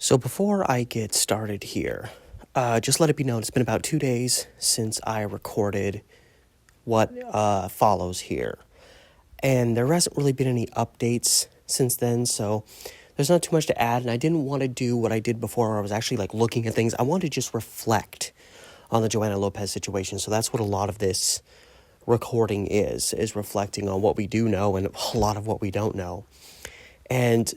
So before I get started here, just let it be known it's been about 2 days since I recorded what follows here. And there hasn't really been any updates since then, so there's not too much to add. And I didn't want to do what I did before where I was actually looking at things. I wanted to just reflect on the Joanna Lopez situation. So that's what a lot of this recording is reflecting on what we do know and a lot of what we don't know. And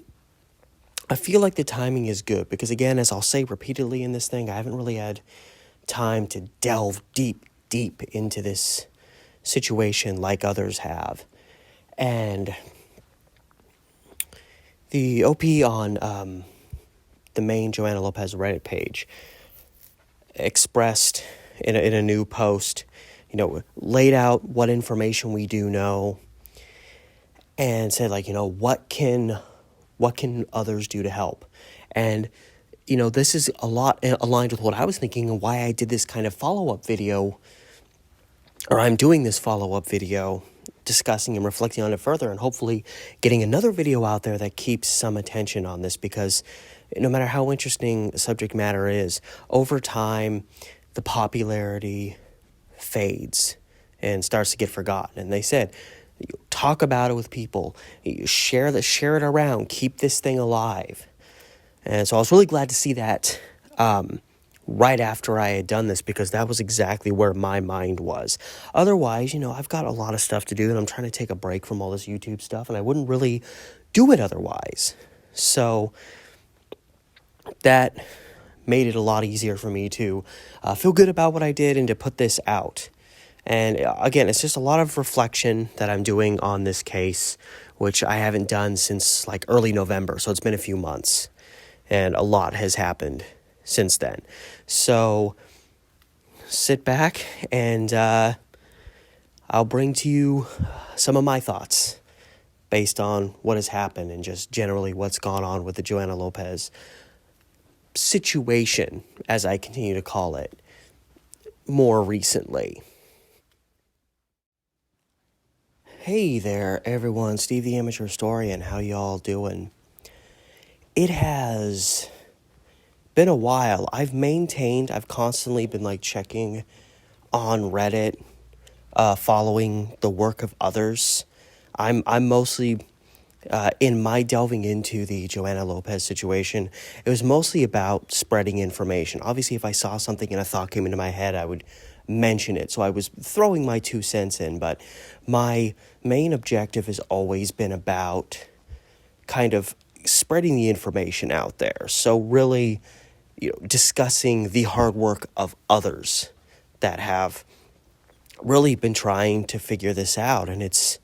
I feel like the timing is good because, again, as I'll say repeatedly in this thing, I haven't really had time to delve deep into this situation like others have. And the OP on the main Joanna Lopez Reddit page expressed in a new post, laid out what information we do know and said, what can others do to help? And, this is a lot aligned with what I was thinking and why I did this kind of follow-up video, or I'm doing this follow-up video discussing and reflecting on it further and hopefully getting another video out there that keeps some attention on this, because no matter how interesting the subject matter is, over time, the popularity fades and starts to get forgotten. And they said, talk about it with people, share it around, keep this thing alive. And so I was really glad to see that right after I had done this, because that was exactly where my mind was. Otherwise, I've got a lot of stuff to do and I'm trying to take a break from all this YouTube stuff, and I wouldn't really do it otherwise. So that made it a lot easier for me to feel good about what I did and to put this out. And again, it's just a lot of reflection that I'm doing on this case, which I haven't done since early November. So it's been a few months and a lot has happened since then. So sit back and I'll bring to you some of my thoughts based on what has happened and just generally what's gone on with the Joanna Lopez situation, as I continue to call it, more recently. Hey there, everyone. Steve the Amateur Historian. How y'all doing? It has been a while. I've constantly been checking on Reddit, following the work of others. I'm mostly in my delving into the Joanna Lopez situation, it was mostly about spreading information. Obviously, if I saw something and a thought came into my head, I would mention it. So I was throwing my 2 cents in, but my main objective has always been about kind of spreading the information out there. So really, discussing the hard work of others that have really been trying to figure this out. And it's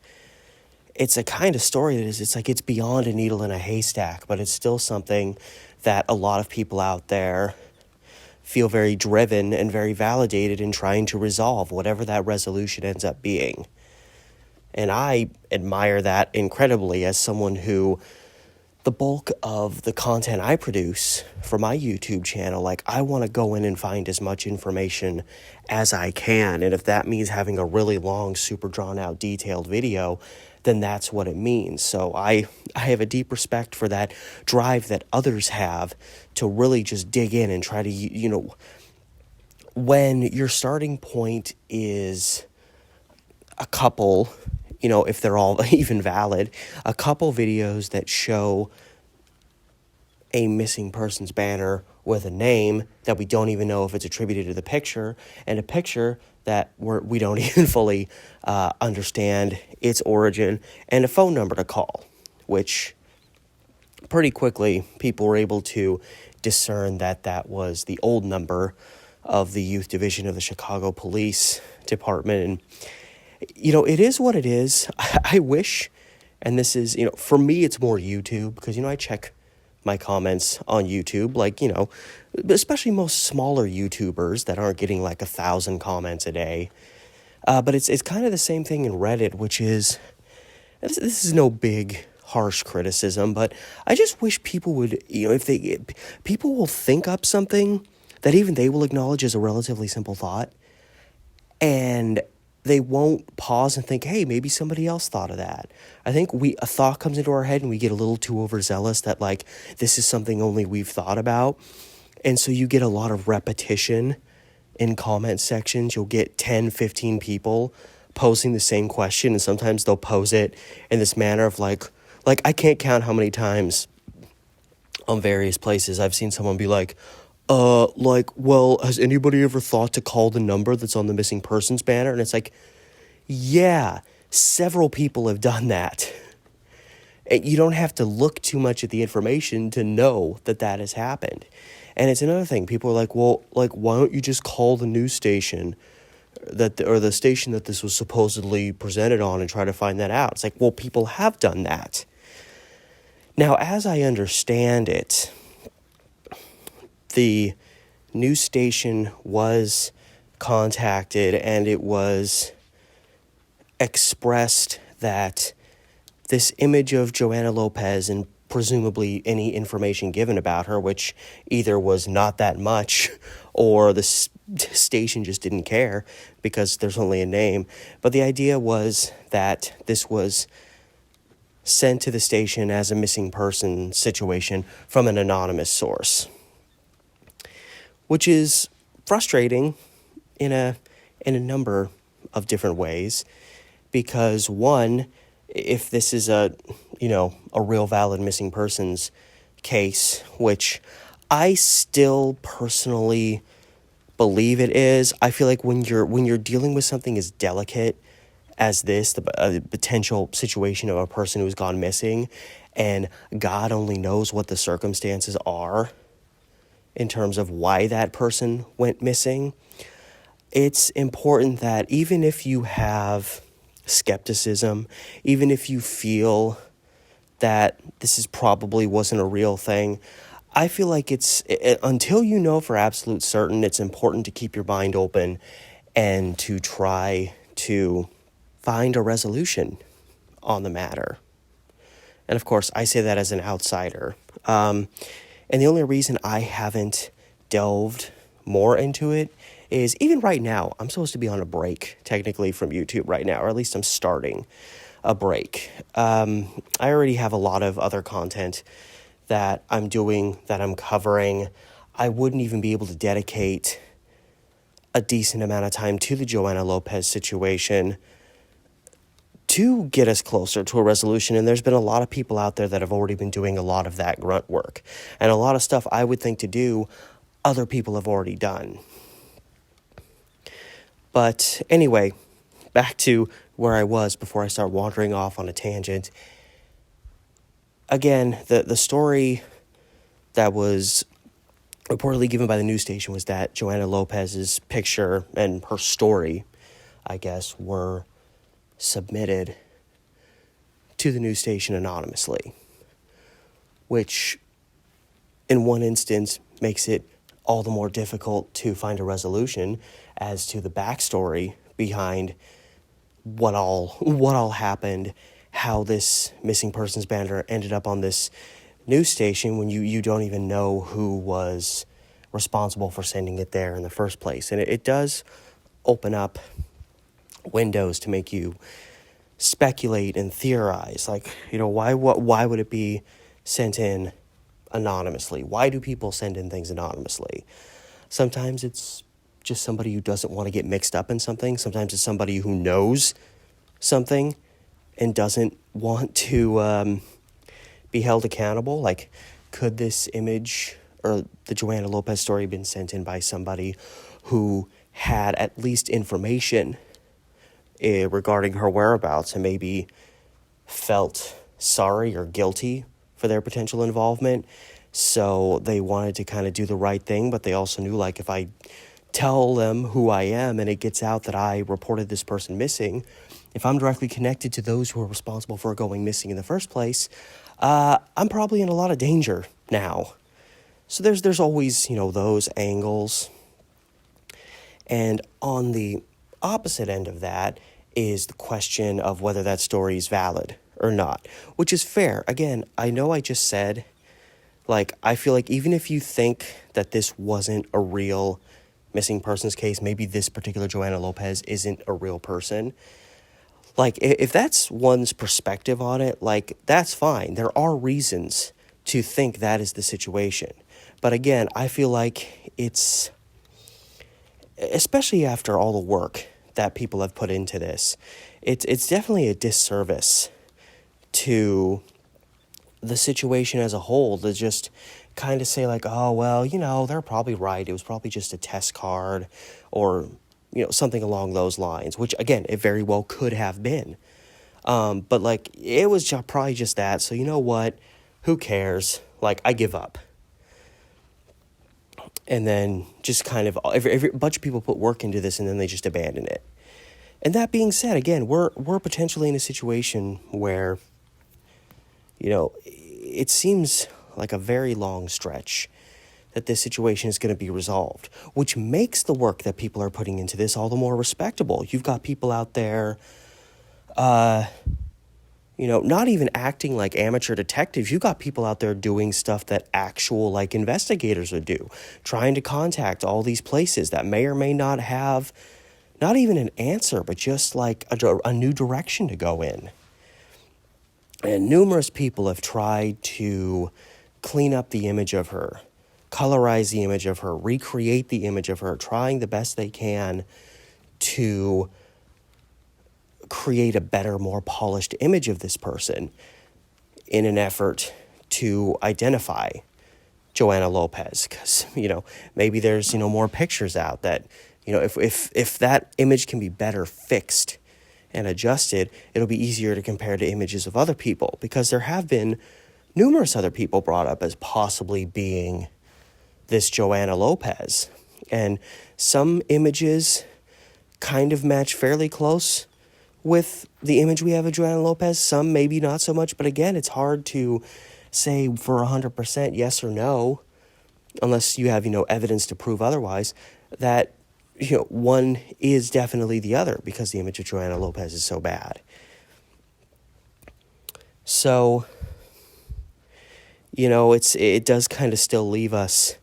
a kind of story that is, it's beyond a needle in a haystack, but it's still something that a lot of people out there feel very driven and very validated in trying to resolve, whatever that resolution ends up being. And I admire that incredibly as someone who, the bulk of the content I produce for my YouTube channel, I want to go in and find as much information as I can. And if that means having a really long, super drawn out, detailed video, then that's what it means. So I have a deep respect for that drive that others have to really just dig in and try to, when your starting point is a couple, if they're all even valid, a couple videos that show a missing person's banner with a name that we don't even know if it's attributed to the picture, and a picture that we don't even fully understand its origin, and a phone number to call, which pretty quickly people were able to discern that was the old number of the youth division of the Chicago Police Department. And, it is what it is. I wish, and this is, for me, it's more YouTube, because, I check my comments on YouTube, especially most smaller YouTubers that aren't getting 1,000 comments a day. But it's kind of the same thing in Reddit, which is, this is no big, harsh criticism, but I just wish people would, people will think up something that even they will acknowledge as a relatively simple thought, and they won't pause and think, hey, maybe somebody else thought of that. I think a thought comes into our head and we get a little too overzealous that, like, this is something only we've thought about. And so you get a lot of repetition in comment sections. You'll get 10, 15 people posing the same question, and sometimes they'll pose it in this manner of like I can't count how many times on various places I've seen someone be like, well, has anybody ever thought to call the number that's on the missing persons banner? And it's like, yeah, several people have done that. And you don't have to look too much at the information to know that that has happened. And it's another thing. People are like, well, like, why don't you just call the news station or the station that this was supposedly presented on and try to find that out? It's like, well, people have done that. Now, as I understand it, the news station was contacted and it was expressed that this image of Joanna Lopez and presumably any information given about her, which either was not that much or the station just didn't care because there's only a name. But the idea was that this was sent to the station as a missing person situation from an anonymous source, which is frustrating in a number of different ways, because one, if this is a real valid missing persons case, which I still personally believe it is, I feel like when you're dealing with something as delicate as this, the potential situation of a person who's gone missing, and God only knows what the circumstances are in terms of why that person went missing, it's important that even if you have skepticism, even if you feel that this is probably wasn't a real thing, I feel like until you know for absolute certain, it's important to keep your mind open and to try to find a resolution on the matter. And of course, I say that as an outsider. And the only reason I haven't delved more into it is even right now, I'm supposed to be on a break, technically, from YouTube right now, or at least I'm starting a break. I already have a lot of other content that I'm doing, that I'm covering. I wouldn't even be able to dedicate a decent amount of time to the Joanna Lopez situation to get us closer to a resolution. And there's been a lot of people out there that have already been doing a lot of that grunt work. And a lot of stuff I would think to do, other people have already done. But anyway, back to where I was before I start wandering off on a tangent. Again, the story that was reportedly given by the news station was that Joanna Lopez's picture and her story, I guess, were submitted to the news station anonymously, which in one instance makes it all the more difficult to find a resolution as to the backstory behind what all happened, how this missing persons banner ended up on this news station when you don't even know who was responsible for sending it there in the first place. And it does open up windows to make you speculate and theorize, like, why would it be sent in anonymously? Why do people send in things anonymously? Sometimes it's just somebody who doesn't want to get mixed up in something. Sometimes it's somebody who knows something and doesn't want to be held accountable. Like, could this image or the Joanna Lopez story been sent in by somebody who had at least information regarding her whereabouts and maybe felt sorry or guilty for their potential involvement? So they wanted to kind of do the right thing, but they also knew, like, if I tell them who I am and it gets out that I reported this person missing, if I'm directly connected to those who are responsible for going missing in the first place, I'm probably in a lot of danger now. So there's always, those angles. And on the opposite end of that is the question of whether that story is valid or not, which is fair. Again, I know I just said, like, I feel like even if you think that this wasn't a real missing persons case, maybe this particular Joanna Lopez isn't a real person. Like, if that's one's perspective on it, like, that's fine. There are reasons to think that is the situation. But again, I feel like it's, especially after all the work that people have put into this, it's definitely a disservice to the situation as a whole to just kind of say like, oh, well, they're probably right. It was probably just a test card or, something along those lines, which again, it very well could have been. But like, it was probably just that. So you know what? Who cares? Like, I give up. And then just kind of every bunch of people put work into this and then they just abandon it. And that being said, again, we're potentially in a situation where, it seems like a very long stretch that this situation is going to be resolved, which makes the work that people are putting into this all the more respectable. You've got people out there, not even acting like amateur detectives. You've got people out there doing stuff that actual, like, investigators would do, trying to contact all these places that may or may not have not even an answer, but just like a new direction to go in. And numerous people have tried to clean up the image of her, colorize the image of her, recreate the image of her, trying the best they can to create a better, more polished image of this person in an effort to identify Joanna Lopez. Because, maybe there's, more pictures out that, if that image can be better fixed and adjusted, it'll be easier to compare to images of other people, because there have been numerous other people brought up as possibly being this Joanna Lopez. And some images kind of match fairly close with the image we have of Joanna Lopez. Some maybe not so much, but again, it's hard to say for 100% yes or no, unless you have, evidence to prove otherwise, that one is definitely the other, because the image of Joanna Lopez is so bad. So, it does kind of still leave us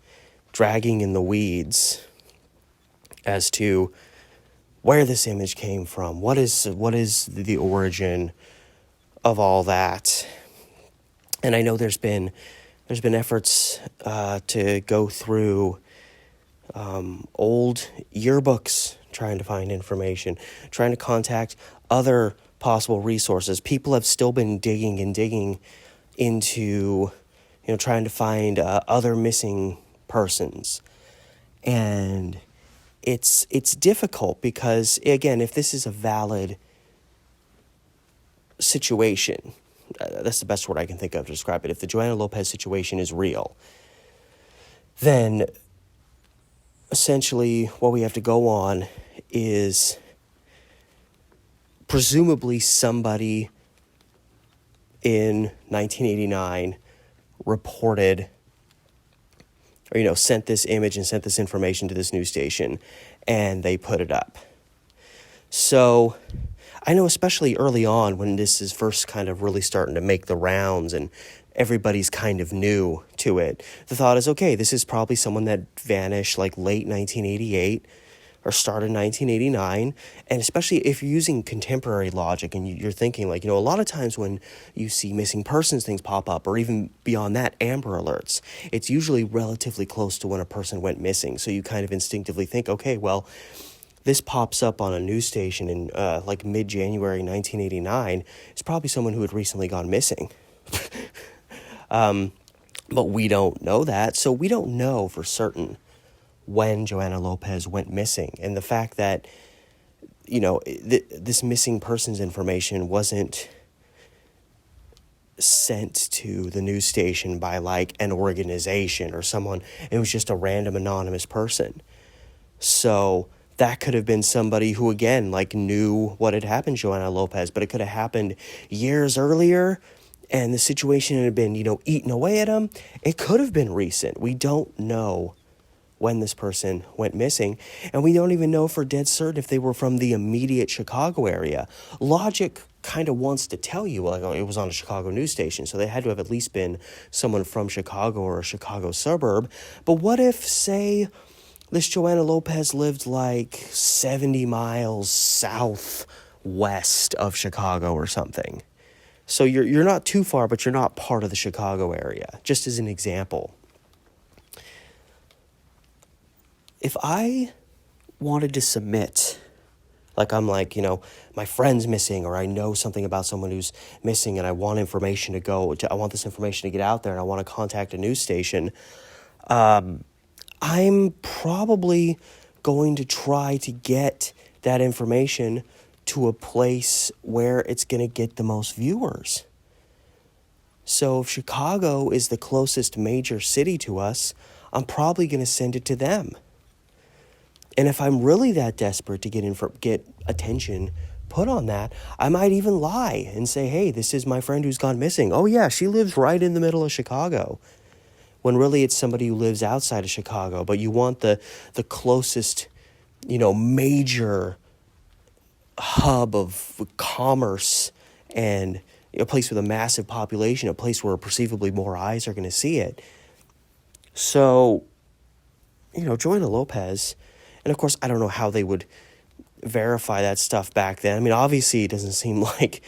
dragging in the weeds as to where this image came from. What is the origin of all that? And I know there's been efforts to go through old yearbooks, trying to find information, trying to contact other possible resources. People have still been digging into, trying to find other missing persons. And it's difficult because, again, if this is a valid situation, that's the best word I can think of to describe it. If the Joanna Lopez situation is real, then essentially what we have to go on is presumably somebody in 1989 reported or, sent this image and sent this information to this news station, and they put it up. So I know especially early on when this is first kind of really starting to make the rounds and everybody's kind of new to it, the thought is, okay, this is probably someone that vanished like late 1988 or started 1989. And especially if you're using contemporary logic and you're thinking like, a lot of times when you see missing persons things pop up, or even beyond that, Amber Alerts, it's usually relatively close to when a person went missing. So you kind of instinctively think, okay, well, this pops up on a news station in like mid-January 1989. It's probably someone who had recently gone missing. But we don't know that, so we don't know for certain when Joanna Lopez went missing. And the fact that, this missing persons information wasn't sent to the news station by like an organization or someone, it was just a random anonymous person. So that could have been somebody who, again, like knew what had happened to Joanna Lopez, but it could have happened years earlier, and the situation had been, eaten away at them. It could have been recent. We don't know when this person went missing, and we don't even know for dead certain if they were from the immediate Chicago area. Logic kind of wants to tell you, like, oh, it was on a Chicago news station, so they had to have at least been someone from Chicago or a Chicago suburb. But what if, say, this Joanna Lopez lived like 70 miles southwest of Chicago or something. So you're not too far, but you're not part of the Chicago area, just as an example. If I wanted to submit, like I'm like, my friend's missing, or I know something about someone who's missing and I want information I want this information to get out there and I want to contact a news station, I'm probably going to try to get that information to a place where it's going to get the most viewers. So if Chicago is the closest major city to us, I'm probably going to send it to them. And if I'm really that desperate to get attention put on that, I might even lie and say, hey, this is my friend who's gone missing. Oh yeah, she lives right in the middle of Chicago. When really it's somebody who lives outside of Chicago, but you want the closest, major hub of commerce and a place with a massive population, a place where perceivably more eyes are going to see it. So, Joanna Lopez, and of course, I don't know how they would verify that stuff back then. I mean, obviously, it doesn't seem like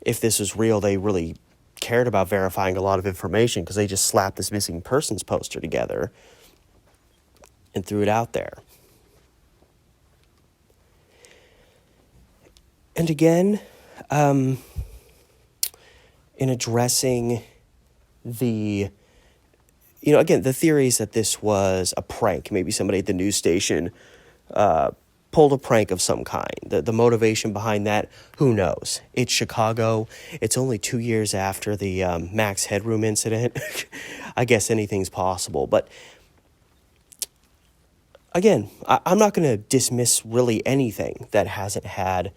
if this was real, they really cared about verifying a lot of information, because they just slapped this missing persons poster together and threw it out there. And again, in addressing the theory is that this was a prank. Maybe somebody at the news station pulled a prank of some kind. The motivation behind that, who knows? It's Chicago. It's only 2 years after the Max Headroom incident. I guess anything's possible. But again, I'm not going to dismiss really anything that hasn't had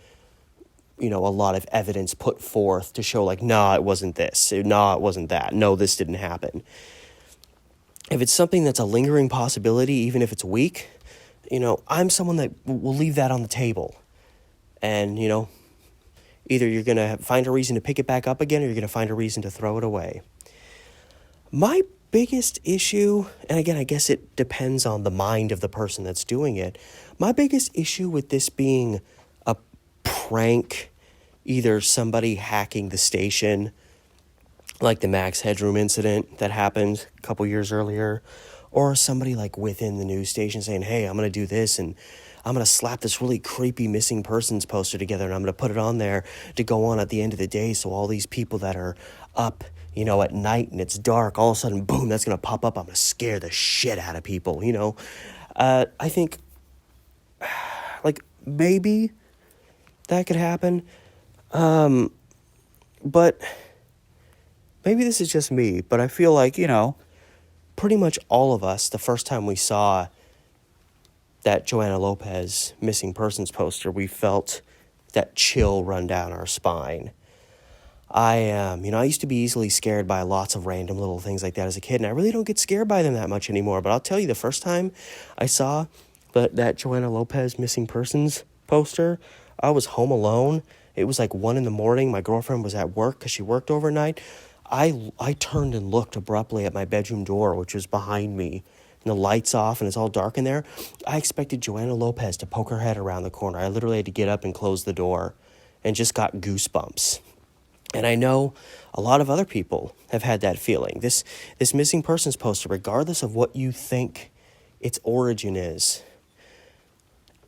a lot of evidence put forth to show like, nah, it wasn't this. Nah, it wasn't that. No, this didn't happen. If it's something that's a lingering possibility, even if it's weak, I'm someone that will leave that on the table. And, either you're going to find a reason to pick it back up again, or you're going to find a reason to throw it away. My biggest issue, and again, I guess it depends on the mind of the person that's doing it. My biggest issue with this being a prank, either somebody hacking the station, like the Max Headroom incident that happened a couple years earlier, or somebody like within the news station saying, hey, I'm going to do this and I'm going to slap this really creepy missing persons poster together and I'm going to put it on there to go on at the end of the day, so all these people that are up, at night and it's dark, all of a sudden, boom, that's going to pop up. I'm going to scare the shit out of people, I think, like, maybe that could happen, but maybe this is just me, but I feel like, pretty much all of us, the first time we saw that Joanna Lopez missing persons poster, we felt that chill run down our spine. I used to be easily scared by lots of random little things like that as a kid, and I really don't get scared by them that much anymore. But I'll tell you, the first time I saw that Joanna Lopez missing persons poster, I was home alone. It was like 1 a.m. My girlfriend was at work because she worked overnight. I turned and looked abruptly at my bedroom door, which was behind me, and the light's off and it's all dark in there. I expected Joanna Lopez to poke her head around the corner. I literally had to get up and close the door and just got goosebumps. And I know a lot of other people have had that feeling. This missing persons poster, regardless of what you think its origin is,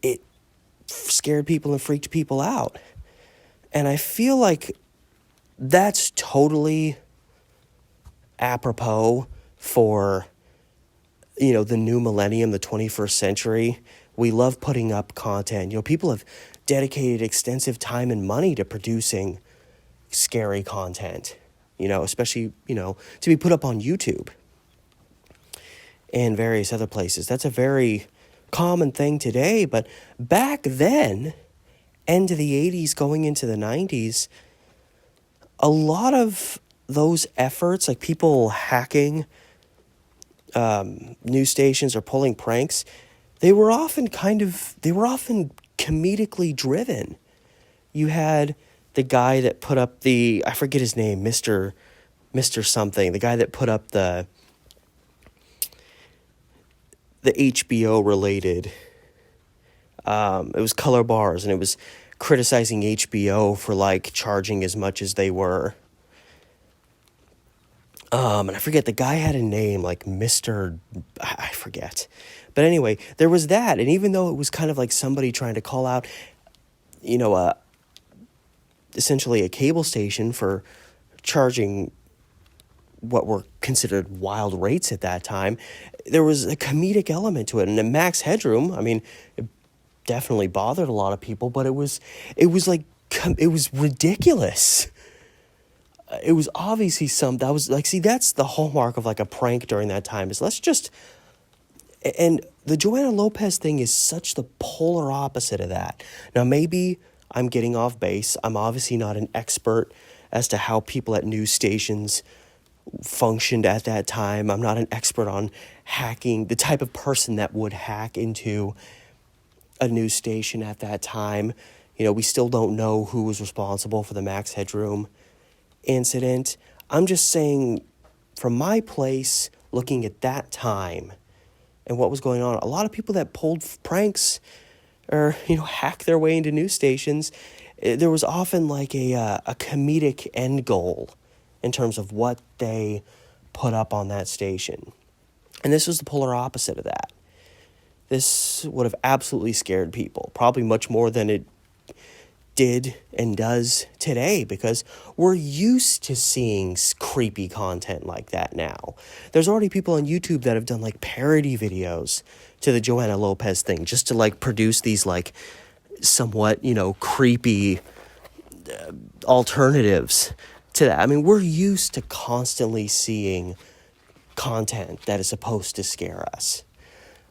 it scared people and freaked people out. And I feel like that's totally apropos for, the new millennium, the 21st century. We love putting up content. People have dedicated extensive time and money to producing scary content, especially, to be put up on YouTube and various other places. That's a very common thing today, but back then, end of the 80s, going into the 90s, a lot of those efforts, like people hacking news stations or pulling pranks, they were often comedically driven. You had the guy that put up I forget his name, Mr. something, the guy that put up the the HBO related. It was Color Bars, and it was criticizing HBO for like charging as much as they were. And I forget, the guy had a name like Mr. I forget. But anyway, there was that. And even though it was kind of like somebody trying to call out, essentially a cable station for charging what were considered wild rates at that time, there was a comedic element to it. And the Max Headroom, I mean, it definitely bothered a lot of people, but it was ridiculous. It was obviously that was like, see, that's the hallmark of like a prank during that time, is and the Joanna Lopez thing is such the polar opposite of that. Now, maybe I'm getting off base. I'm obviously not an expert as to how people at news stations functioned at that time. I'm not an expert on hacking, the type of person that would hack into a news station at that time. We still don't know who was responsible for the Max Headroom incident. I'm just saying, from my place, looking at that time and what was going on, a lot of people that pulled pranks or hacked their way into news stations, there was often like a comedic end goal in terms of what they put up on that station. And this was the polar opposite of that. This would have absolutely scared people, probably much more than it did and does today, because we're used to seeing creepy content like that now. There's already people on YouTube that have done like parody videos to the Joanna Lopez thing, just to like produce these like somewhat, creepy alternatives to that. I mean, we're used to constantly seeing content that is supposed to scare us.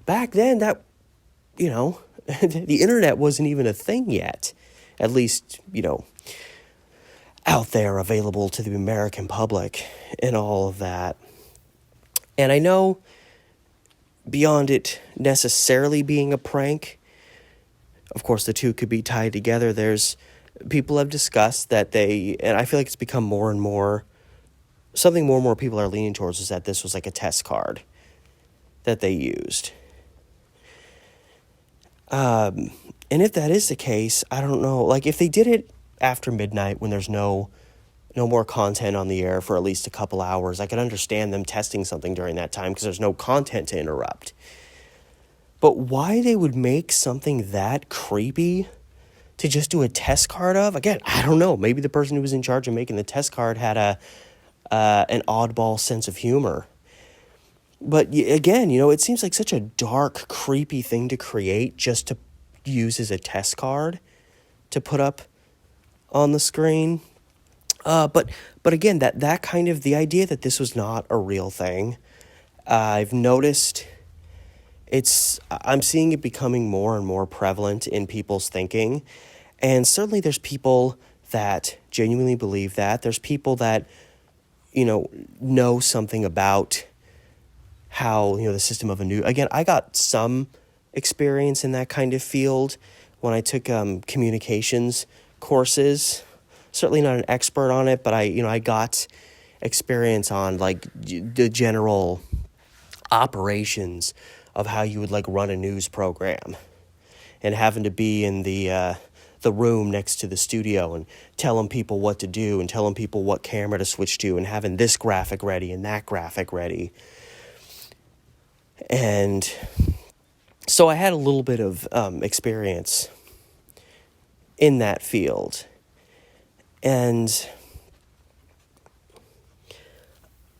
Back then, that, the internet wasn't even a thing yet. At least, out there, available to the American public and all of that. And I know, beyond it necessarily being a prank, of course the two could be tied together, people have discussed that and I feel like it's become more and more, something more and more people are leaning towards, is that this was like a test card that they used. And if that is the case, I don't know, like if they did it after midnight when there's no more content on the air for at least a couple hours, I could understand them testing something during that time because there's no content to interrupt. But why they would make something that creepy to just do a test card of, again, I don't know. Maybe the person who was in charge of making the test card had an oddball sense of humor. But again, it seems like such a dark, creepy thing to create just to use as a test card to put up on the screen. But again, that kind of, the idea that this was not a real thing, I've noticed I'm seeing it becoming more and more prevalent in people's thinking. And certainly there's people that genuinely believe that. There's people that, know something about how, the system of a news. Again, I got some experience in that kind of field when I took communications courses. Certainly not an expert on it, but I got experience on like the general operations of how you would like run a news program, and having to be in the room next to the studio and telling people what to do and telling people what camera to switch to and having this graphic ready and that graphic ready. And so I had a little bit of experience in that field. And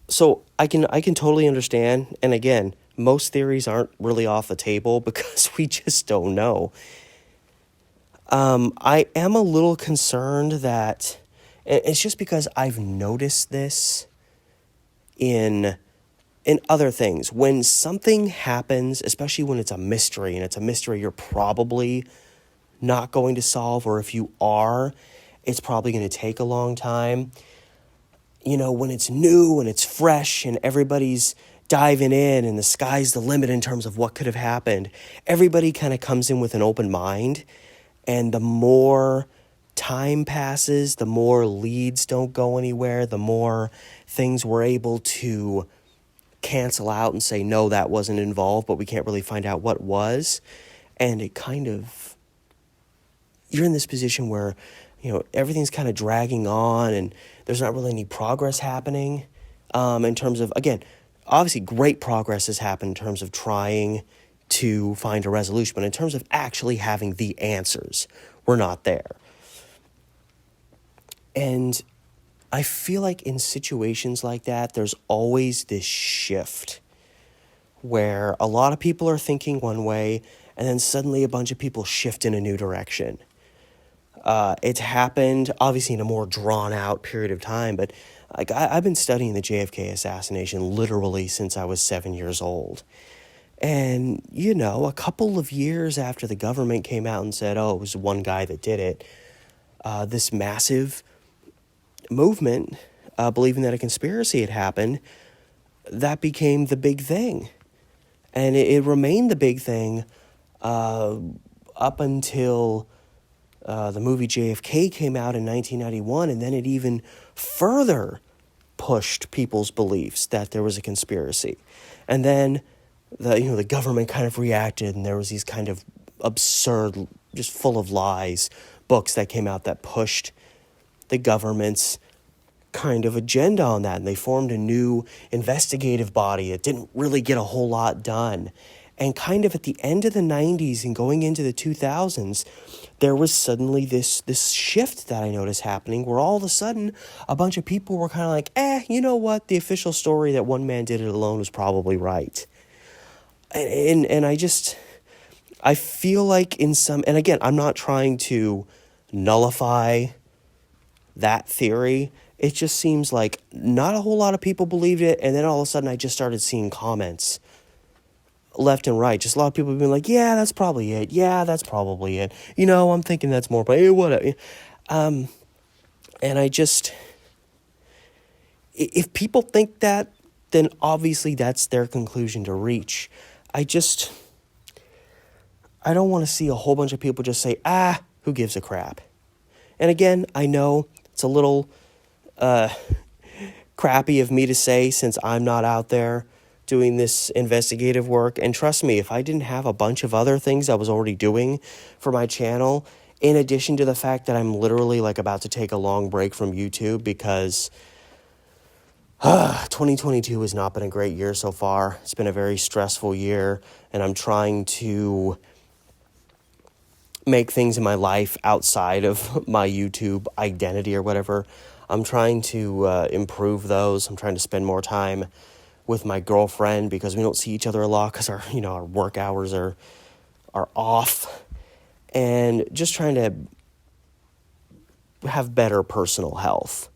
so I can totally understand. And again, most theories aren't really off the table because we just don't know. I am a little concerned that it's just because I've noticed this in other things. When something happens, especially when it's a mystery, and it's a mystery you're probably not going to solve, or if you are, it's probably going to take a long time. When it's new and it's fresh and everybody's diving in and the sky's the limit in terms of what could have happened, everybody kind of comes in with an open mind. And the more time passes, the more leads don't go anywhere, the more things we're able to cancel out and say, no, that wasn't involved, but we can't really find out what was. And it kind of, you're in this position where, everything's kind of dragging on and there's not really any progress happening in terms of, again, obviously great progress has happened in terms of trying to find a resolution, but in terms of actually having the answers, we're not there. And I feel like in situations like that, there's always this shift where a lot of people are thinking one way and then suddenly a bunch of people shift in a new direction. It's happened, obviously, in a more drawn-out period of time, but I've been studying the JFK assassination literally since I was 7 years old. And, a couple of years after the government came out and said, oh, it was one guy that did it, this massive movement, believing that a conspiracy had happened, that became the big thing. And it remained the big thing up until the movie JFK came out in 1991, and then it even further pushed people's beliefs that there was a conspiracy. And then the government kind of reacted, and there was these kind of absurd, just full of lies, books that came out that pushed the government's kind of agenda on that. And they formed a new investigative body that didn't really get a whole lot done. And kind of at the end of the 90s and going into the 2000s, there was suddenly this shift that I noticed happening where all of a sudden a bunch of people were kind of like, you know what? The official story that one man did it alone was probably right. And I feel like and again, I'm not trying to nullify that theory. It just seems like not a whole lot of people believed it. And then all of a sudden I just started seeing comments left and right. Just a lot of people being like, yeah, that's probably it. Yeah, that's probably it. I'm thinking that's more, but whatever. And if people think that, then obviously that's their conclusion to reach. I don't want to see a whole bunch of people just say, who gives a crap? And again, I know it's a little crappy of me to say since I'm not out there doing this investigative work. And trust me, if I didn't have a bunch of other things I was already doing for my channel, in addition to the fact that I'm literally about to take a long break from YouTube because 2022 has not been a great year so far. It's been a very stressful year, and I'm trying to make things in my life outside of my YouTube identity or whatever. I'm trying to improve those. I'm trying to spend more time with my girlfriend because we don't see each other a lot because our work hours are off, and just trying to have better personal health.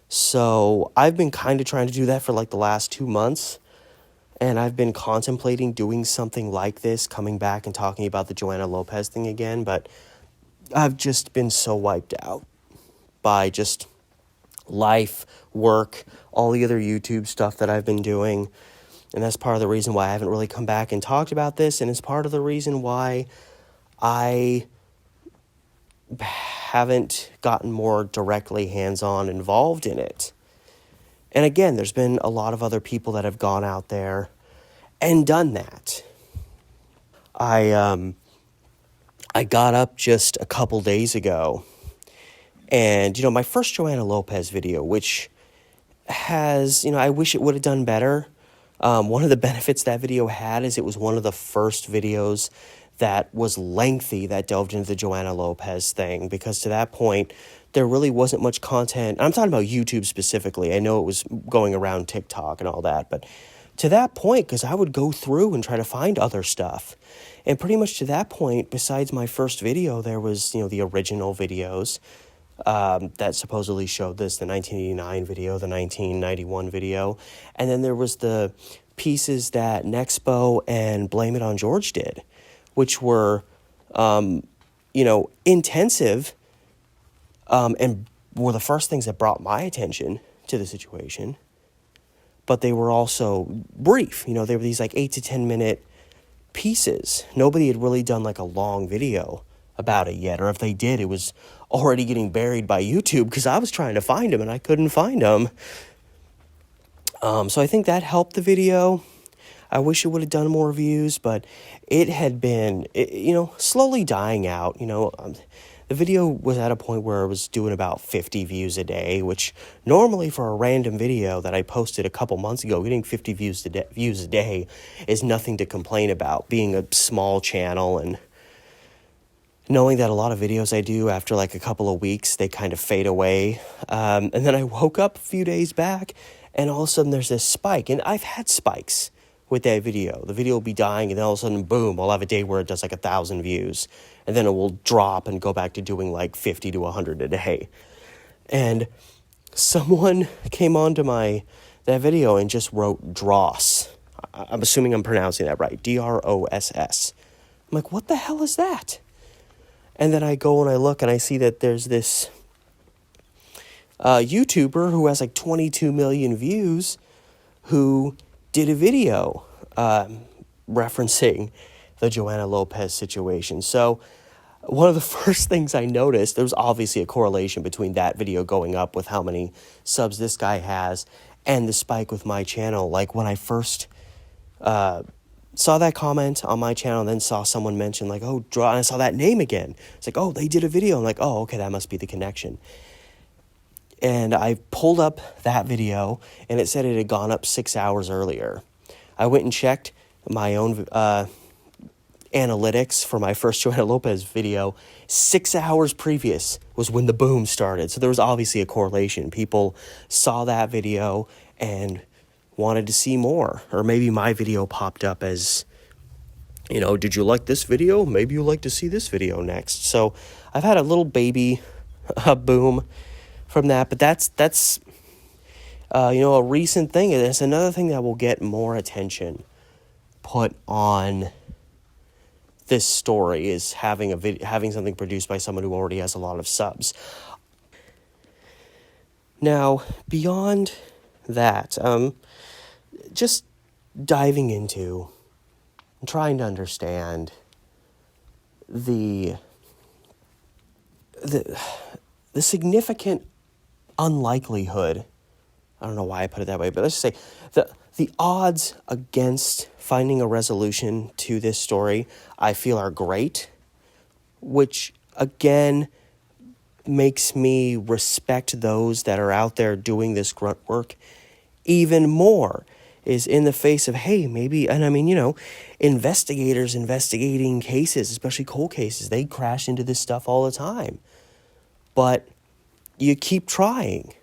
So I've been kind of trying to do that for the last 2 months, and I've been contemplating doing something like this, coming back and talking about the Joanna Lopez thing again, but I've just been so wiped out by just life, work, all the other YouTube stuff that I've been doing. And that's part of the reason why I haven't really come back and talked about this. And it's part of the reason why I haven't gotten more directly hands-on involved in it. And again, there's been a lot of other people that have gone out there and done that. I got up just a couple days ago, and, my first Joanna Lopez video, which has, I wish it would have done better. One of the benefits that video had is it was one of the first videos that was lengthy that delved into the Joanna Lopez thing, because to that point, there really wasn't much content. I'm talking about YouTube specifically. I know it was going around TikTok and all that, but to that point, because I would go through and try to find other stuff. And pretty much to that point, besides my first video, there was, the original videos that supposedly showed this, the 1989 video, the 1991 video. And then there was the pieces that Nexpo and Blame It on George did, which were, intensive, and were the first things that brought my attention to the situation. But they were also brief. They were these 8 to 10 minute pieces. Nobody had really done a long video about it yet, or if they did, it was already getting buried by YouTube because I was trying to find them and I couldn't find them. So I think that helped the video. I wish it would have done more views, but it had been, slowly dying out. The video was at a point where it was doing about 50 views a day, which normally for a random video that I posted a couple months ago, getting 50 views a day is nothing to complain about, being a small channel and knowing that a lot of videos I do after like a couple of weeks, they kind of fade away. And then I woke up a few days back and all of a sudden there's this spike. And I've had spikes with that video. The video will be dying and then all of a sudden, boom, I'll have a day where it does like 1,000 views. And then it will drop and go back to doing like 50 to 100 a day. And someone came onto that video and just wrote Dross. I'm assuming I'm pronouncing that right. DROSS. I'm like, what the hell is that? And then I go and I look and I see that there's this YouTuber who has like 22 million views who did a video referencing the Joanna Lopez situation. So one of the first things I noticed, there was obviously a correlation between that video going up with how many subs this guy has and the spike with my channel. Like when I first saw that comment on my channel and then saw someone mention like, oh, and I saw that name again. It's like, oh, they did a video. I'm like, oh, okay, that must be the connection. And I pulled up that video and it said it had gone up 6 hours earlier. I went and checked my own analytics for my first Joanna Lopez video. 6 hours previous was when the boom started. So there was obviously a correlation. People saw that video and wanted to see more, or maybe my video popped up as, did you like this video? Maybe you like to see this video next. So I've had a little baby boom from that, but that's a recent thing, and it's another thing that will get more attention put on this story is having having something produced by someone who already has a lot of subs. Now, beyond that, just diving into trying to understand the significant unlikelihood, I don't know why I put it that way, but let's just say the odds against finding a resolution to this story, I feel are great, which again makes me respect those that are out there doing this grunt work even more. Is in the face of, hey, maybe, and I mean, investigators investigating cases, especially cold cases, they crash into this stuff all the time. But you keep trying.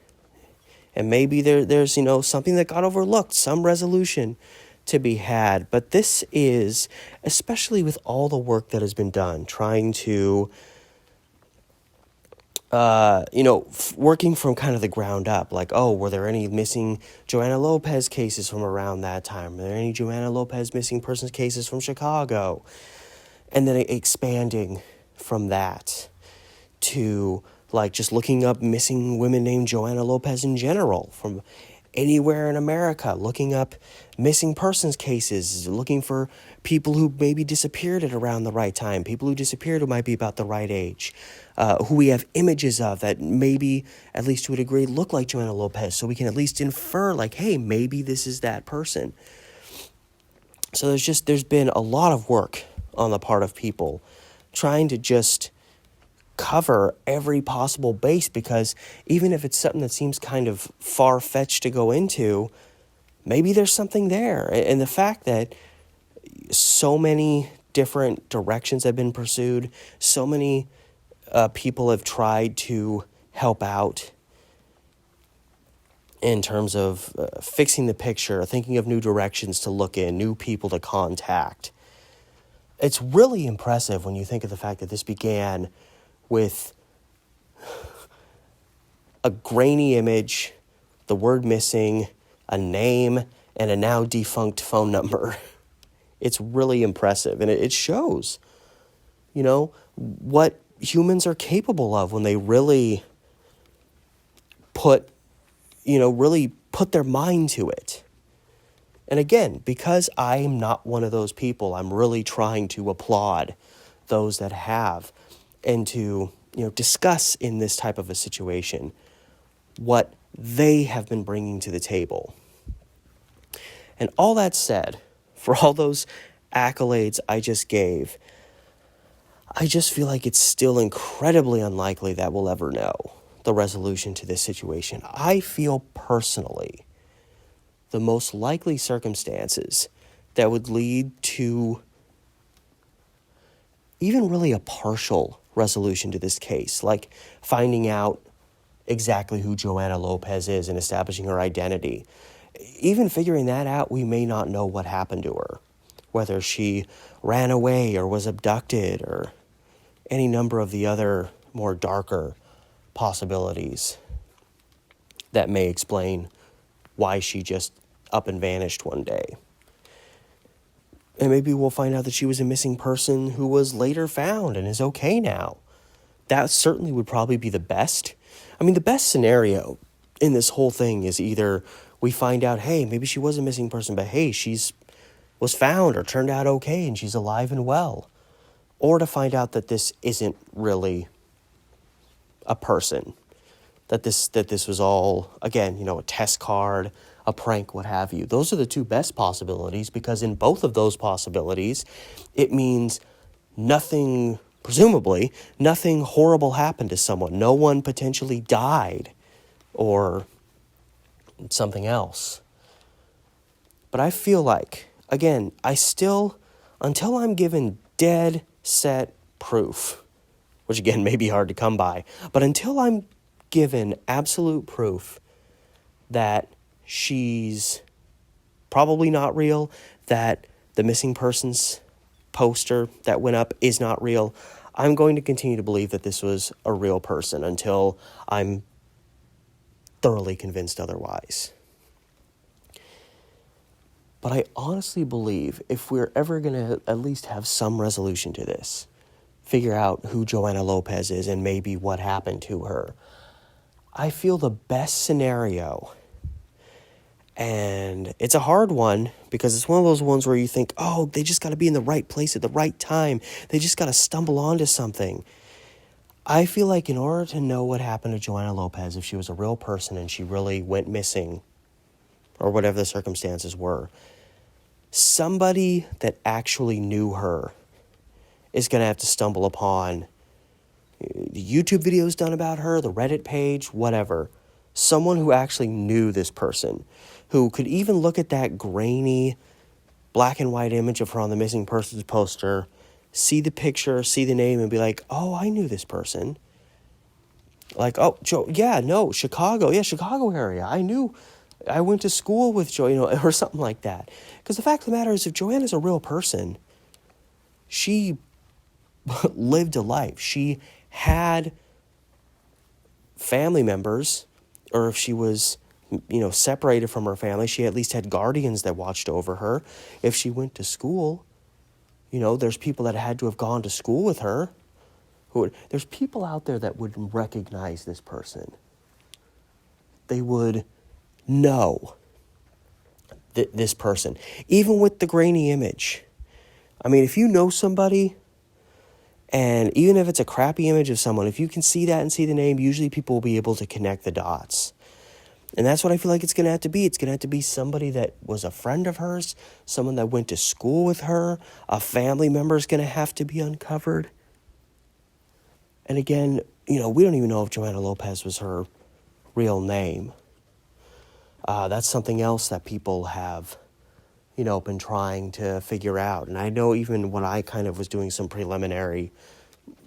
And maybe there's something that got overlooked, some resolution to be had. But this is, especially with all the work that has been done, trying to working from kind of the ground up, like, oh, were there any missing Joanna Lopez cases from around that time? Were there any Joanna Lopez missing persons cases from Chicago? And then expanding from that to, like, just looking up missing women named Joanna Lopez in general from anywhere in America, looking up missing persons cases, looking for people who maybe disappeared at around the right time, people who disappeared who might be about the right age, who we have images of that maybe, at least to a degree, look like Joanna Lopez, so we can at least infer, like, hey, maybe this is that person. So there's been a lot of work on the part of people trying to just cover every possible base, because even if it's something that seems kind of far-fetched to go into, maybe there's something there. And the fact that so many different directions have been pursued, so many people have tried to help out in terms of fixing the picture, thinking of new directions to look in, new people to contact. It's really impressive when you think of the fact that this began with a grainy image, the word missing, a name, and a now defunct phone number. It's really impressive, and it shows, what humans are capable of when they really put their mind to it. And again, because I'm not one of those people, I'm really trying to applaud those that have, and to, discuss in this type of a situation what they have been bringing to the table. And all that said, for all those accolades I just gave, I just feel like it's still incredibly unlikely that we'll ever know the resolution to this situation. I feel personally the most likely circumstances that would lead to even really a partial resolution to this case, like finding out exactly who Joanna Lopez is and establishing her identity. Even figuring that out, we may not know what happened to her, whether she ran away or was abducted or any number of the other more darker possibilities that may explain why she just up and vanished one day. And maybe we'll find out that she was a missing person who was later found and is okay now. That certainly would probably be the best. I mean, the best scenario in this whole thing is either we find out, hey, maybe she was a missing person, but hey, was found or turned out okay and she's alive and well. Or to find out that this isn't really a person, that this was all, again, a test card, a prank, what have you. Those are the two best possibilities, because in both of those possibilities, it means presumably, nothing horrible happened to someone. No one potentially died or something else. But I feel like, again, until I'm given dead set proof, which again may be hard to come by, but until I'm given absolute proof that she's probably not real, that the missing persons poster that went up is not real, I'm going to continue to believe that this was a real person until I'm thoroughly convinced otherwise. But I honestly believe if we're ever going to at least have some resolution to this, figure out who Joanna Lopez is and maybe what happened to her, I feel the best scenario, and it's a hard one because it's one of those ones where you think, oh, they just got to be in the right place at the right time. They just got to stumble onto something. I feel like in order to know what happened to Joanna Lopez, if she was a real person and she really went missing, or whatever the circumstances were, somebody that actually knew her is going to have to stumble upon the YouTube videos done about her, the Reddit page, whatever. Someone who actually knew this person, who could even look at that grainy black and white image of her on the missing persons poster, see the picture, see the name, and be like, oh, I knew this person. Like, oh, Chicago area. I went to school with Jo, or something like that. Because the fact of the matter is, if Joanna's a real person, she lived a life. She had family members, or if she was, separated from her family, she at least had guardians that watched over her. If she went to school, there's people that had to have gone to school with her. There's people out there that would recognize this person. They would know this person, even with the grainy image. I mean, if you know somebody, and even if it's a crappy image of someone, if you can see that and see the name, usually people will be able to connect the dots. And that's what I feel like it's going to have to be. It's going to have to be somebody that was a friend of hers, someone that went to school with her, a family member is going to have to be uncovered. And again, we don't even know if Joanna Lopez was her real name. That's something else that people have, been trying to figure out. And I know even when I kind of was doing some preliminary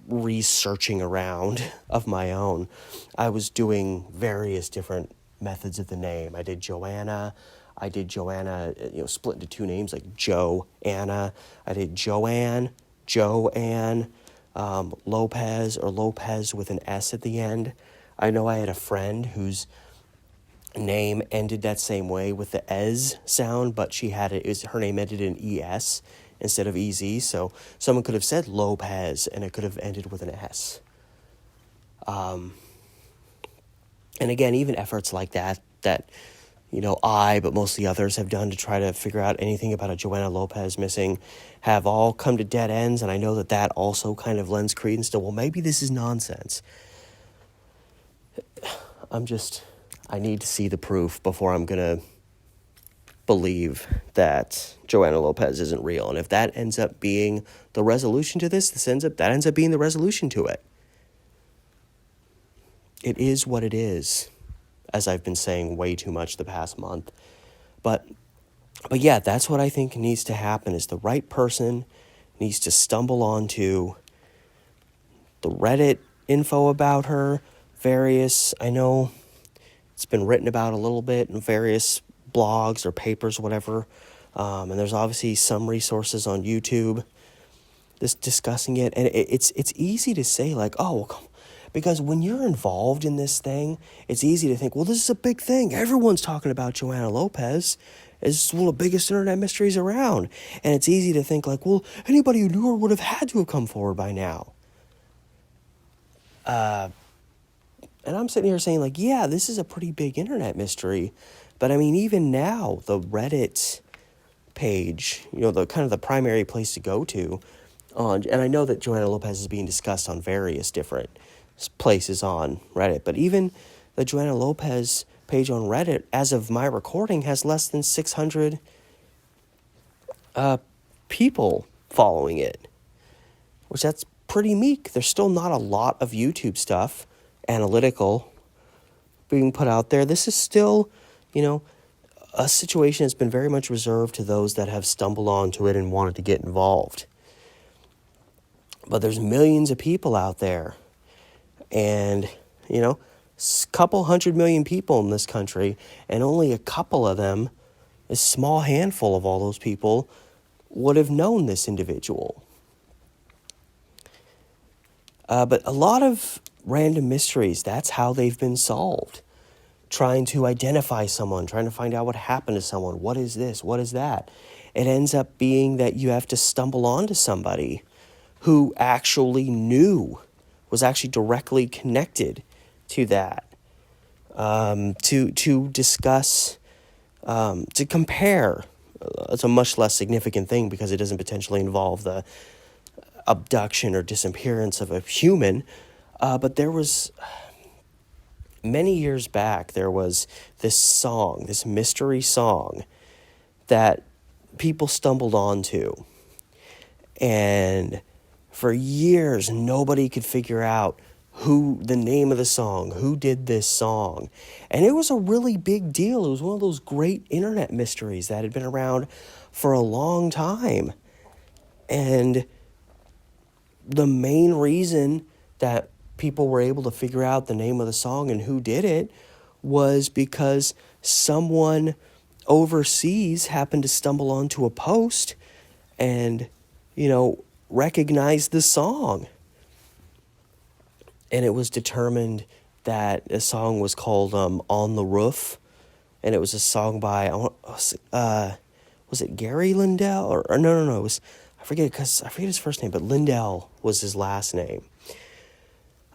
researching around of my own, I was doing various different methods of the name. I did Joanna, split into two names like Joanna. I did Joanne, Lopez, or Lopez with an S at the end. I know I had a friend whose name ended that same way with the "ez" sound, but her name ended in "es" instead of "ez", so someone could have said Lopez and it could have ended with an "s". And again, even efforts like that but mostly others have done to try to figure out anything about a Joanna Lopez missing have all come to dead ends, and I know that also kind of lends credence to, well, maybe this is nonsense. I need to see the proof before I'm going to believe that Joanna Lopez isn't real. And if that ends up being the resolution to this ends up being the resolution to it. It is what it is, as I've been saying way too much the past month. But yeah, that's what I think needs to happen, is the right person needs to stumble onto the Reddit info about her, I know it's been written about a little bit in various blogs or papers, whatever. And there's obviously some resources on YouTube discussing it. And it's easy to say, like, oh, because when you're involved in this thing, it's easy to think, well, this is a big thing. Everyone's talking about Joanna Lopez. It's one of the biggest internet mysteries around. And it's easy to think, like, well, anybody who knew her would have had to have come forward by now. And I'm sitting here saying, like, yeah, this is a pretty big internet mystery. But I mean, even now, the Reddit page, the kind of the primary place to go to, and I know that Joanna Lopez is being discussed on various different places on Reddit, but even the Joanna Lopez page on Reddit, as of my recording, has less than 600 people following it, which that's pretty meek. There's still not a lot of YouTube stuff, analytical, being put out there. This is still, a situation that's been very much reserved to those that have stumbled onto it and wanted to get involved. But there's millions of people out there. And, a couple 100 million people in this country, and only a couple of them, a small handful of all those people, would have known this individual. But a lot of random mysteries, that's how they've been solved. Trying to identify someone, trying to find out what happened to someone. What is this? What is that? It ends up being that you have to stumble onto somebody who actually knew, was actually directly connected to that, to discuss, to compare. It's a much less significant thing because it doesn't potentially involve the abduction or disappearance of a human. But there was, many years back, there was this mystery song that people stumbled onto. And for years, nobody could figure out the name of the song, who did this song. And it was a really big deal. It was one of those great internet mysteries that had been around for a long time. And the main reason that people were able to figure out the name of the song and who did it was because someone overseas happened to stumble onto a post and, recognized the song. And it was determined that the song was called On the Roof. And it was a song by, was it Gary Lindell? Or no, it was, I forget his first name, but Lindell was his last name.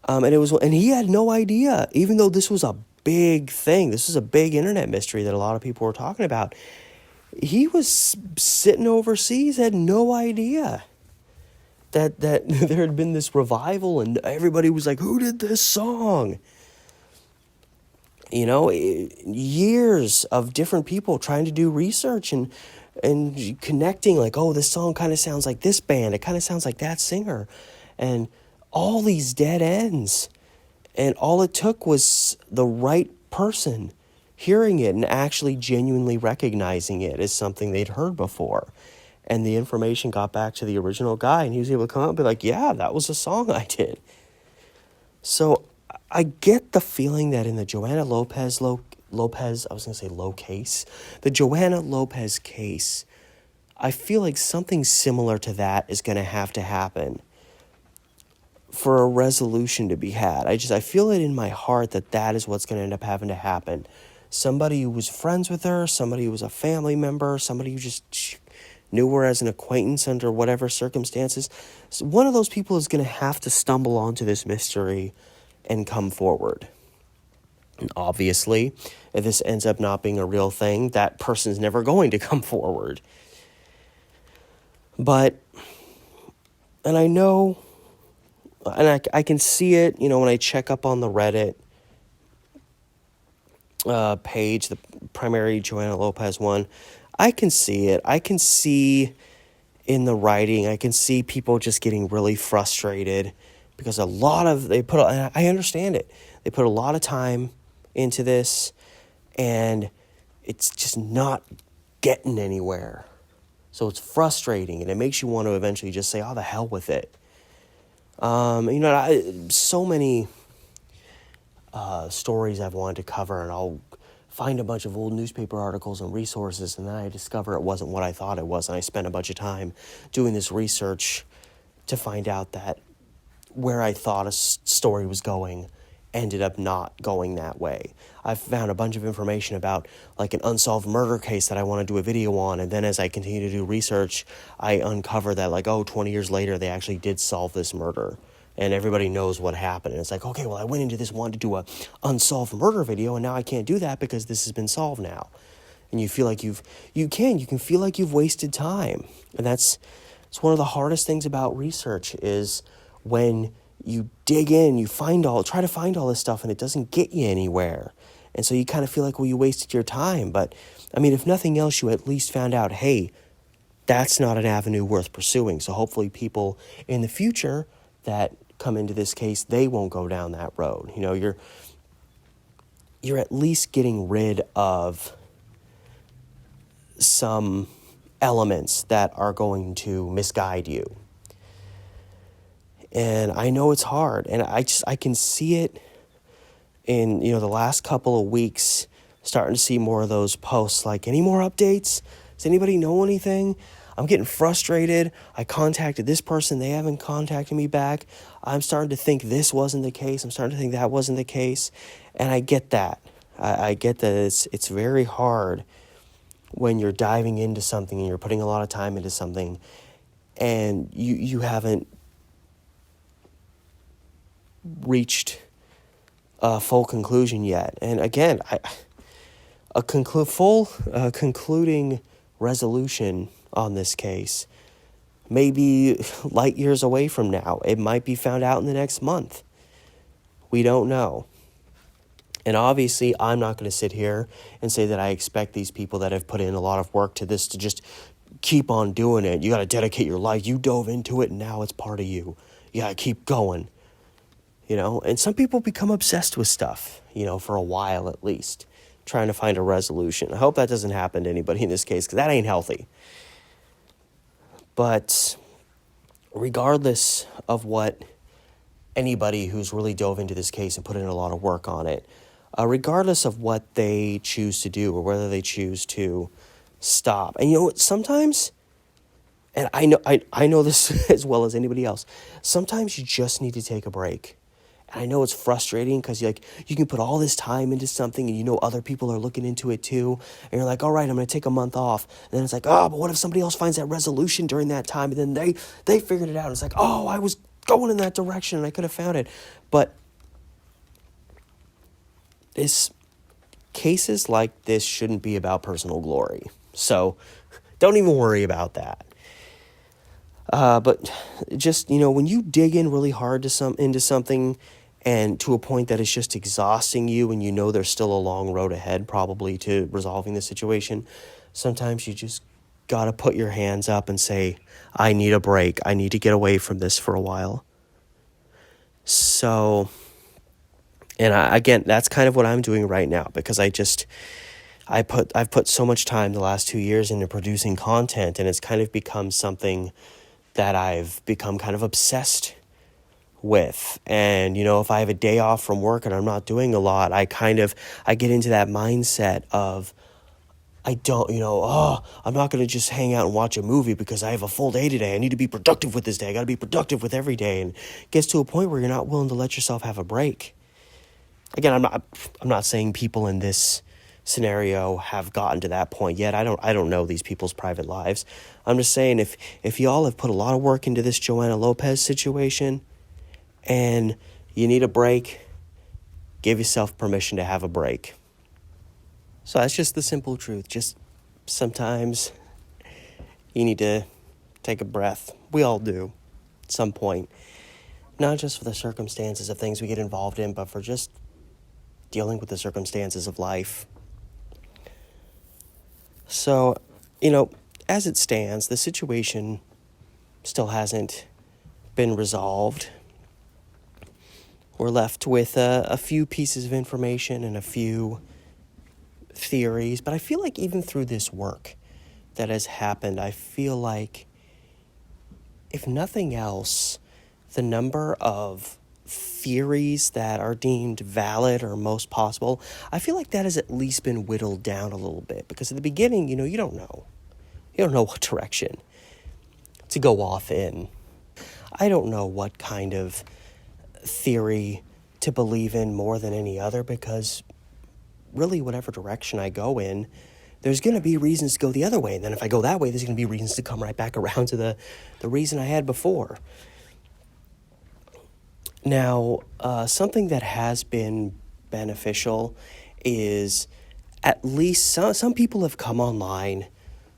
And he had no idea, even though this was a big thing. This was a big internet mystery that a lot of people were talking about. He was sitting overseas, had no idea that there had been this revival, and everybody was like, who did this song? Years of different people trying to do research and connecting, like, oh, this song kind of sounds like this band. It kind of sounds like that singer. And all these dead ends. And all it took was the right person hearing it and actually genuinely recognizing it as something they'd heard before. And the information got back to the original guy, and he was able to come up and be like, yeah, that was a song I did. So I get the feeling that in the Joanna Lopez, the Joanna Lopez case, I feel like something similar to that is going to happen for a resolution to be had. I feel it in my heart that is what's going to end up having to happen. Somebody who was friends with her, somebody who was a family member, somebody who just knew her as an acquaintance under whatever circumstances. So one of those people is going to have to stumble onto this mystery and come forward. And obviously, if this ends up not being a real thing, that person's never going to come forward. And I know, and I can see it, when I check up on the Reddit page, the primary Joanna Lopez one, I can see it. I can see in the writing, I can see people just getting really frustrated because I understand it. They put a lot of time into this and it's just not getting anywhere. So it's frustrating and it makes you want to eventually just say, oh, the hell with it. So many stories I've wanted to cover, and I'll find a bunch of old newspaper articles and resources, and then I discover it wasn't what I thought it was, and I spent a bunch of time doing this research to find out that where I thought a story was going ended up not going that way. I found a bunch of information about like an unsolved murder case that I want to do a video on, and then as I continue to do research, I uncover that 20 years later they actually did solve this murder. And everybody knows what happened. And it's like, okay, well, I went into this wanting to do a unsolved murder video, and now I can't do that because this has been solved now. And you feel like you can feel like you've wasted time. And it's one of the hardest things about research is when you dig in, try to find all this stuff, and it doesn't get you anywhere. And so you kind of feel like, well, you wasted your time. But, I mean, if nothing else, you at least found out, hey, that's not an avenue worth pursuing. So hopefully people in the future that come into this case, they won't go down that road. You're at least getting rid of some elements that are going to misguide you. And I know it's hard, and I can see it in, the last couple of weeks, starting to see more of those posts like, any more updates? Does anybody know anything? I'm getting frustrated. I contacted this person. They haven't contacted me back. I'm starting to think this wasn't the case. I'm starting to think that wasn't the case. And I get that. I get that it's very hard when you're diving into something and you're putting a lot of time into something and you haven't reached a full conclusion yet. And again, concluding resolution on this case may be light years away from now. It might be found out in the next month. We don't know. And obviously, I'm not going to sit here and say that I expect these people that have put in a lot of work to this to just keep on doing it. You got to dedicate your life. You dove into it and now it's part of you. You got to keep going. And some people become obsessed with stuff, for a while at least, trying to find a resolution. I hope that doesn't happen to anybody in this case, because that ain't healthy. But regardless of what anybody who's really dove into this case and put in a lot of work on it, regardless of what they choose to do or whether they choose to stop. And sometimes, and I know this as well as anybody else, sometimes you just need to take a break. And I know it's frustrating because you can put all this time into something and other people are looking into it too. And you're like, all right, I'm going to take a month off. And then it's like, but what if somebody else finds that resolution during that time? And then they figured it out. It's like, I was going in that direction and I could have found it. But cases like this shouldn't be about personal glory. So don't even worry about that. But just, when you dig in really hard into something and to a point that it's just exhausting you and there's still a long road ahead probably to resolving the situation, sometimes you just got to put your hands up and say, I need a break. I need to get away from this for a while. So, and again, that's kind of what I'm doing right now because I've put so much time the last 2 years into producing content, and it's kind of become something that I've become kind of obsessed with. And, if I have a day off from work and I'm not doing a lot, I get into that mindset of, I'm not going to just hang out and watch a movie because I have a full day today. I need to be productive with this day. I got to be productive with every day. And it gets to a point where you're not willing to let yourself have a break. Again, I'm not saying people in this scenario have gotten to that point yet. I don't know these people's private lives. I'm just saying if y'all have put a lot of work into this Joanna Lopez situation and you need a break, give yourself permission to have a break. So that's just the simple truth. Just sometimes you need to take a breath. We all do at some point. Not just for the circumstances of things we get involved in, but for just dealing with the circumstances of life. So you know, as it stands, the situation still hasn't been resolved. We're left with a few pieces of information and a few theories, but I feel like even through this work that has happened, I feel like, if nothing else, the number of theories that are deemed valid or most possible, I feel like that has at least been whittled down a little bit, because at the beginning, you don't know. You don't know what direction to go off in. I don't know what kind of theory to believe in more than any other, because really whatever direction I go in, there's going to be reasons to go the other way. And then if I go that way, there's going to be reasons to come right back around to the reason I had before. Now, something that has been beneficial is at least some people have come online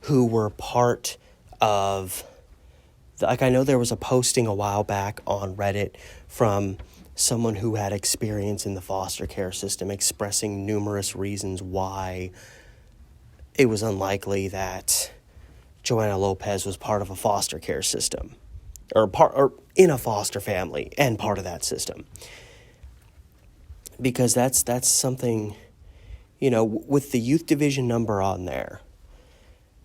who were part of, like, I know there was a posting a while back on Reddit from someone who had experience in the foster care system, expressing numerous reasons why it was unlikely that Joanna Lopez was part of a foster care system, or in a foster family and part of that system. Because that's something, with the youth division number on there,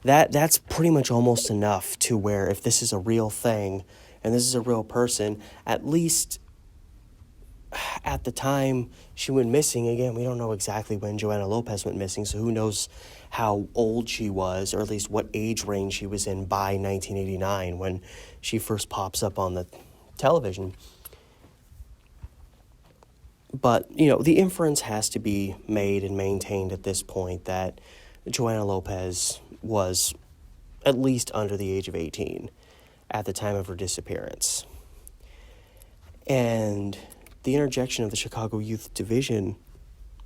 that's pretty much almost enough to where, if this is a real thing and this is a real person, at least at the time she went missing, again, we don't know exactly when Joanna Lopez went missing, so who knows how old she was, or at least what age range she was in by 1989 when she first pops up on the television. But, the inference has to be made and maintained at this point that Joanna Lopez was at least under the age of 18 at the time of her disappearance. And the interjection of the Chicago Youth Division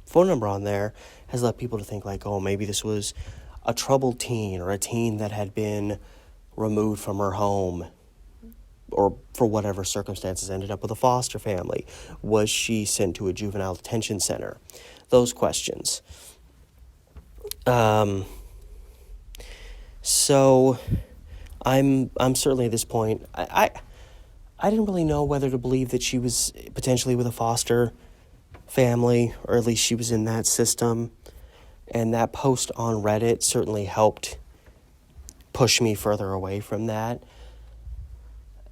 phone number on there has led people to think like, oh, maybe this was a troubled teen, or a teen that had been removed from her home, or for whatever circumstances ended up with a foster family. Was she sent to a juvenile detention center? Those questions. So I'm certainly at this point, I didn't really know whether to believe that she was potentially with a foster family, or at least she was in that system. And that post on Reddit certainly helped push me further away from that.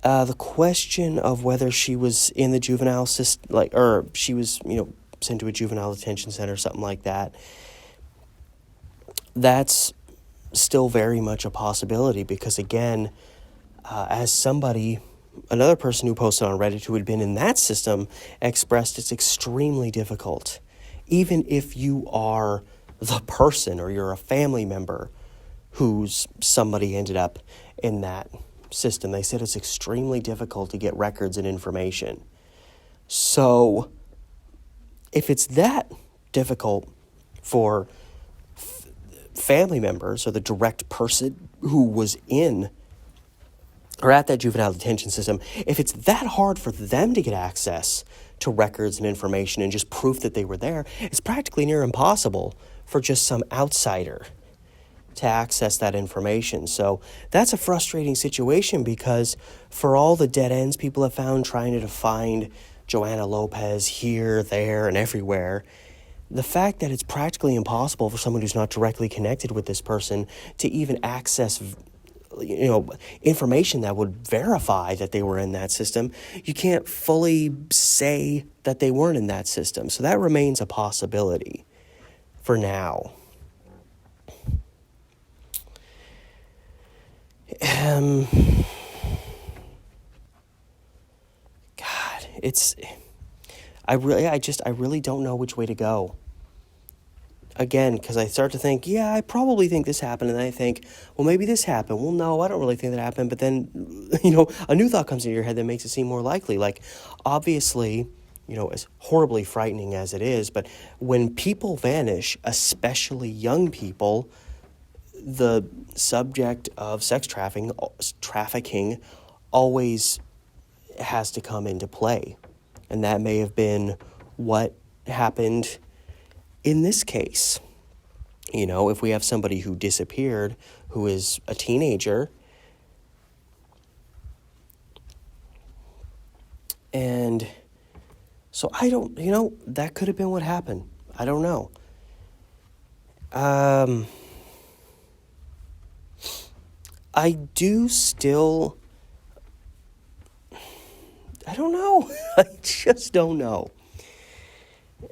The question of whether she was in the juvenile system, or she was, sent to a juvenile detention center, something like that, that's still very much a possibility, because again, as another person who posted on Reddit who had been in that system expressed, it's extremely difficult. Even if you are the person, or you're a family member who's somebody ended up in that system, they said it's extremely difficult to get records and information. So if it's that difficult for family members, or the direct person who was in or at that juvenile detention system, if it's that hard for them to get access to records and information and just proof that they were there, it's practically near impossible for just some outsider to access that information. So that's a frustrating situation, because for all the dead ends people have found trying to find Joanna Lopez here, there, and everywhere, the fact that it's practically impossible for someone who's not directly connected with this person to even access information that would verify that they were in that system, you can't fully say that they weren't in that system. So that remains a possibility for now. I really don't know which way to go. Again, because I start to think, yeah, I probably think this happened, and then I think, well, maybe this happened. Well, no, I don't really think that happened. But then, a new thought comes into your head that makes it seem more likely. Like, obviously, as horribly frightening as it is, but when people vanish, especially young people, the subject of sex trafficking always has to come into play. And that may have been what happened in this case. If we have somebody who disappeared, who is a teenager. And so I don't, that could have been what happened. I don't know. I do still, I don't know. I just don't know.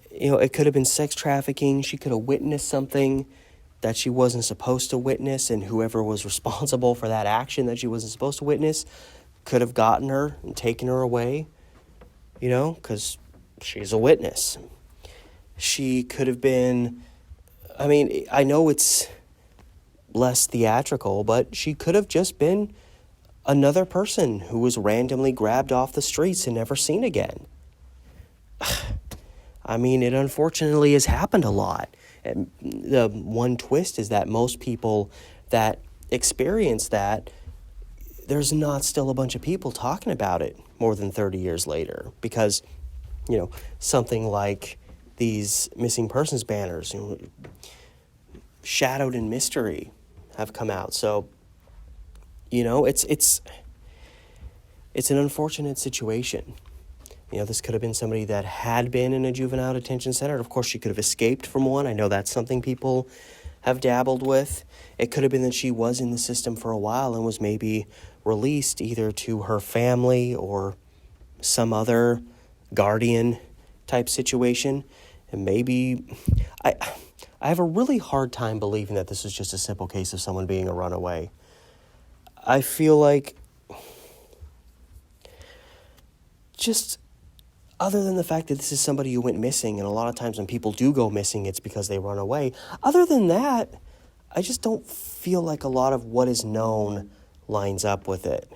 It could have been sex trafficking. She could have witnessed something that she wasn't supposed to witness, and whoever was responsible for that action that she wasn't supposed to witness could have gotten her and taken her away, because she's a witness. She could have been, I know it's less theatrical, but she could have just been another person who was randomly grabbed off the streets and never seen again. It unfortunately has happened a lot. And the one twist is that most people that experience that, there's not still a bunch of people talking about it more than 30 years later. Because, something like these missing persons banners, shadowed in mystery, have come out. So, it's an unfortunate situation. This could have been somebody that had been in a juvenile detention center. Of course, she could have escaped from one. I know that's something people have dabbled with. It could have been that she was in the system for a while and was maybe released either to her family or some other guardian type situation. And maybe I have a really hard time believing that this is just a simple case of someone being a runaway. I feel like just other than the fact that this is somebody who went missing, and a lot of times when people do go missing, it's because they run away. Other than that, I just don't feel like a lot of what is known lines up with it.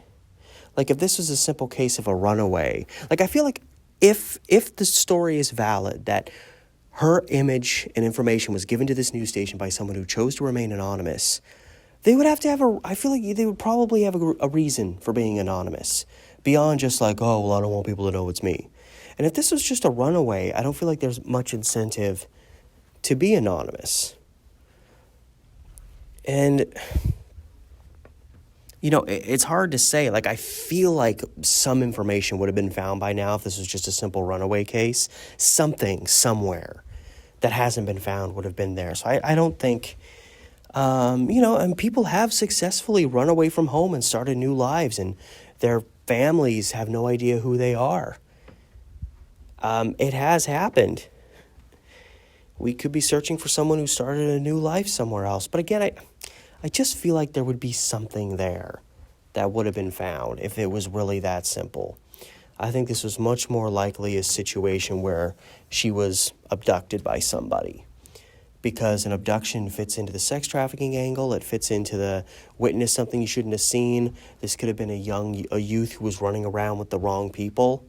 Like, if this was a simple case of a runaway, I feel like if the story is valid, that her image and information was given to this news station by someone who chose to remain anonymous, they would have to have I feel like they would probably have a reason for being anonymous, beyond just I don't want people to know it's me. And if this was just a runaway, I don't feel like there's much incentive to be anonymous. And, it's hard to say. I feel like some information would have been found by now if this was just a simple runaway case. Something, somewhere, that hasn't been found would have been there. So I don't think, and people have successfully run away from home and started new lives, and their families have no idea who they are. It has happened. We could be searching for someone who started a new life somewhere else. But again, I just feel like there would be something there that would have been found if it was really that simple. I think this was much more likely a situation where she was abducted by somebody, because an abduction fits into the sex trafficking angle. It fits into the witness something you shouldn't have seen. This could have been a youth who was running around with the wrong people.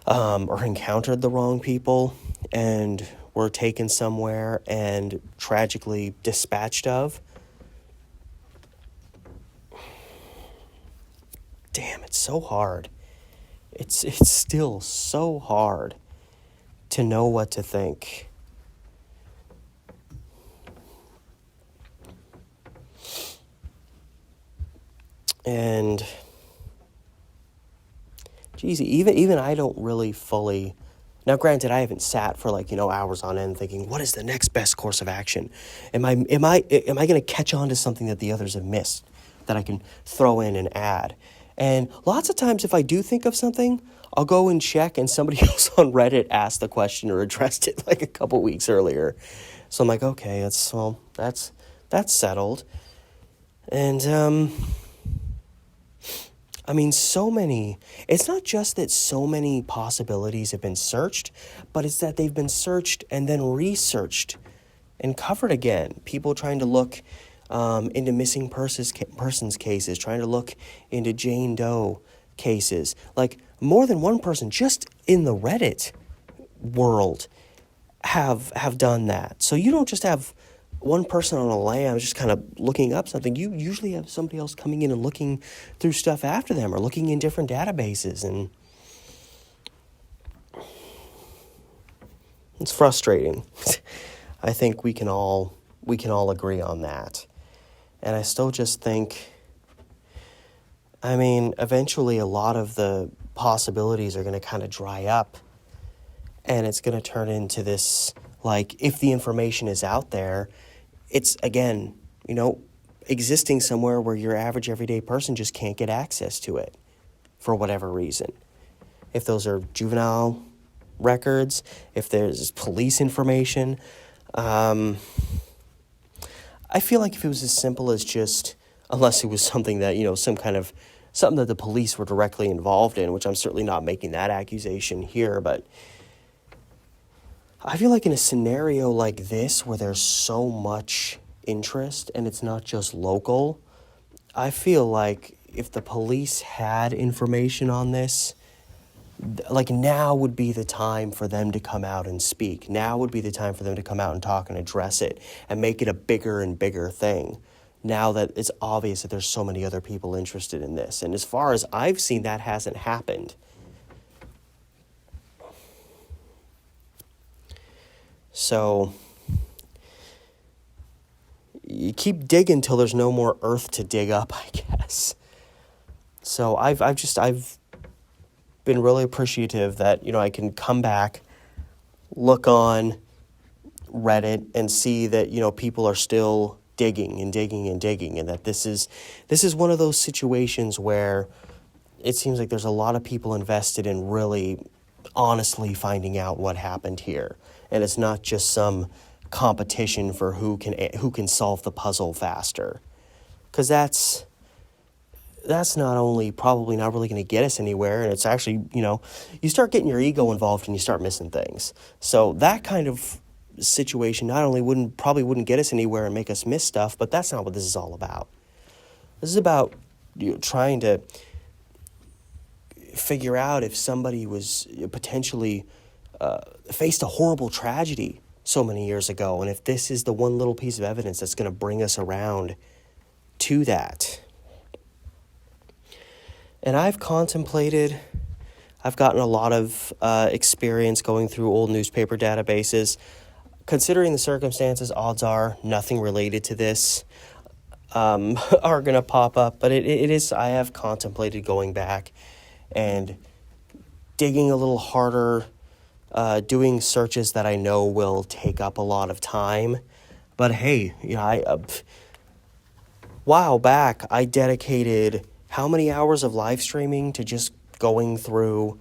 Or encountered the wrong people and were taken somewhere and tragically dispatched of. Damn, it's so hard. It's still so hard to know what to think. And geez, even I don't really fully. Now, granted, I haven't sat for hours on end thinking, what is the next best course of action? Am I going to catch on to something that the others have missed that I can throw in and add? And lots of times, if I do think of something, I'll go and check, and somebody else on Reddit asked the question or addressed it a couple weeks earlier. So I'm like, okay, that's settled. And so many, it's not just that so many possibilities have been searched, but it's that they've been searched and then researched and covered again. People trying to look into missing persons cases, trying to look into Jane Doe cases. More than one person just in the Reddit world have done that. So you don't just have one person on a lam just kind of looking up something. You usually have somebody else coming in and looking through stuff after them, or looking in different databases, and it's frustrating. I think we can all agree on that. And I still just think, I mean, eventually a lot of the possibilities are going to kind of dry up. And it's going to turn into this, like, if the information is out there, it's, again, existing somewhere where your average everyday person just can't get access to it for whatever reason. If those are juvenile records, if there's police information, I feel like if it was as simple as just, unless it was something that, something that the police were directly involved in, which I'm certainly not making that accusation here, but I feel like in a scenario like this where there's so much interest and it's not just local, I feel like if the police had information on this, like now would be the time for them to come out and speak. Now would be the time for them to come out and talk and address it and make it a bigger and bigger thing. Now that it's obvious that there's so many other people interested in this. And as far as I've seen, that hasn't happened. So you keep digging till there's no more earth to dig up, I guess. So I've been really appreciative that, I can come back, look on Reddit and see that, people are still digging and digging and digging, and that this is one of those situations where it seems like there's a lot of people invested in really honestly finding out what happened here. And it's not just some competition for who can solve the puzzle faster. Because that's not only probably not really going to get us anywhere, and it's actually, you start getting your ego involved and you start missing things. So that kind of situation not only probably wouldn't get us anywhere and make us miss stuff, but that's not what this is all about. This is about trying to figure out if somebody was potentially faced a horrible tragedy so many years ago, and if this is the one little piece of evidence that's going to bring us around to that. And I've gotten a lot of experience going through old newspaper databases. Considering the circumstances, odds are nothing related to this are going to pop up. But it is, I have contemplated going back and digging a little harder, doing searches that I know will take up a lot of time. But hey, a while back, I dedicated how many hours of live streaming to just going through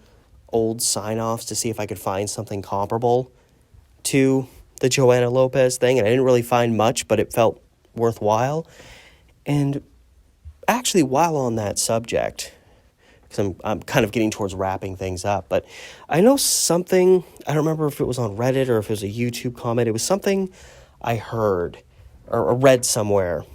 old sign-offs to see if I could find something comparable to the Joanna Lopez thing. And I didn't really find much, but it felt worthwhile. And actually, while on that subject, because I'm kind of getting towards wrapping things up, but I know something, I don't remember if it was on Reddit or if it was a YouTube comment, it was something I heard or read somewhere.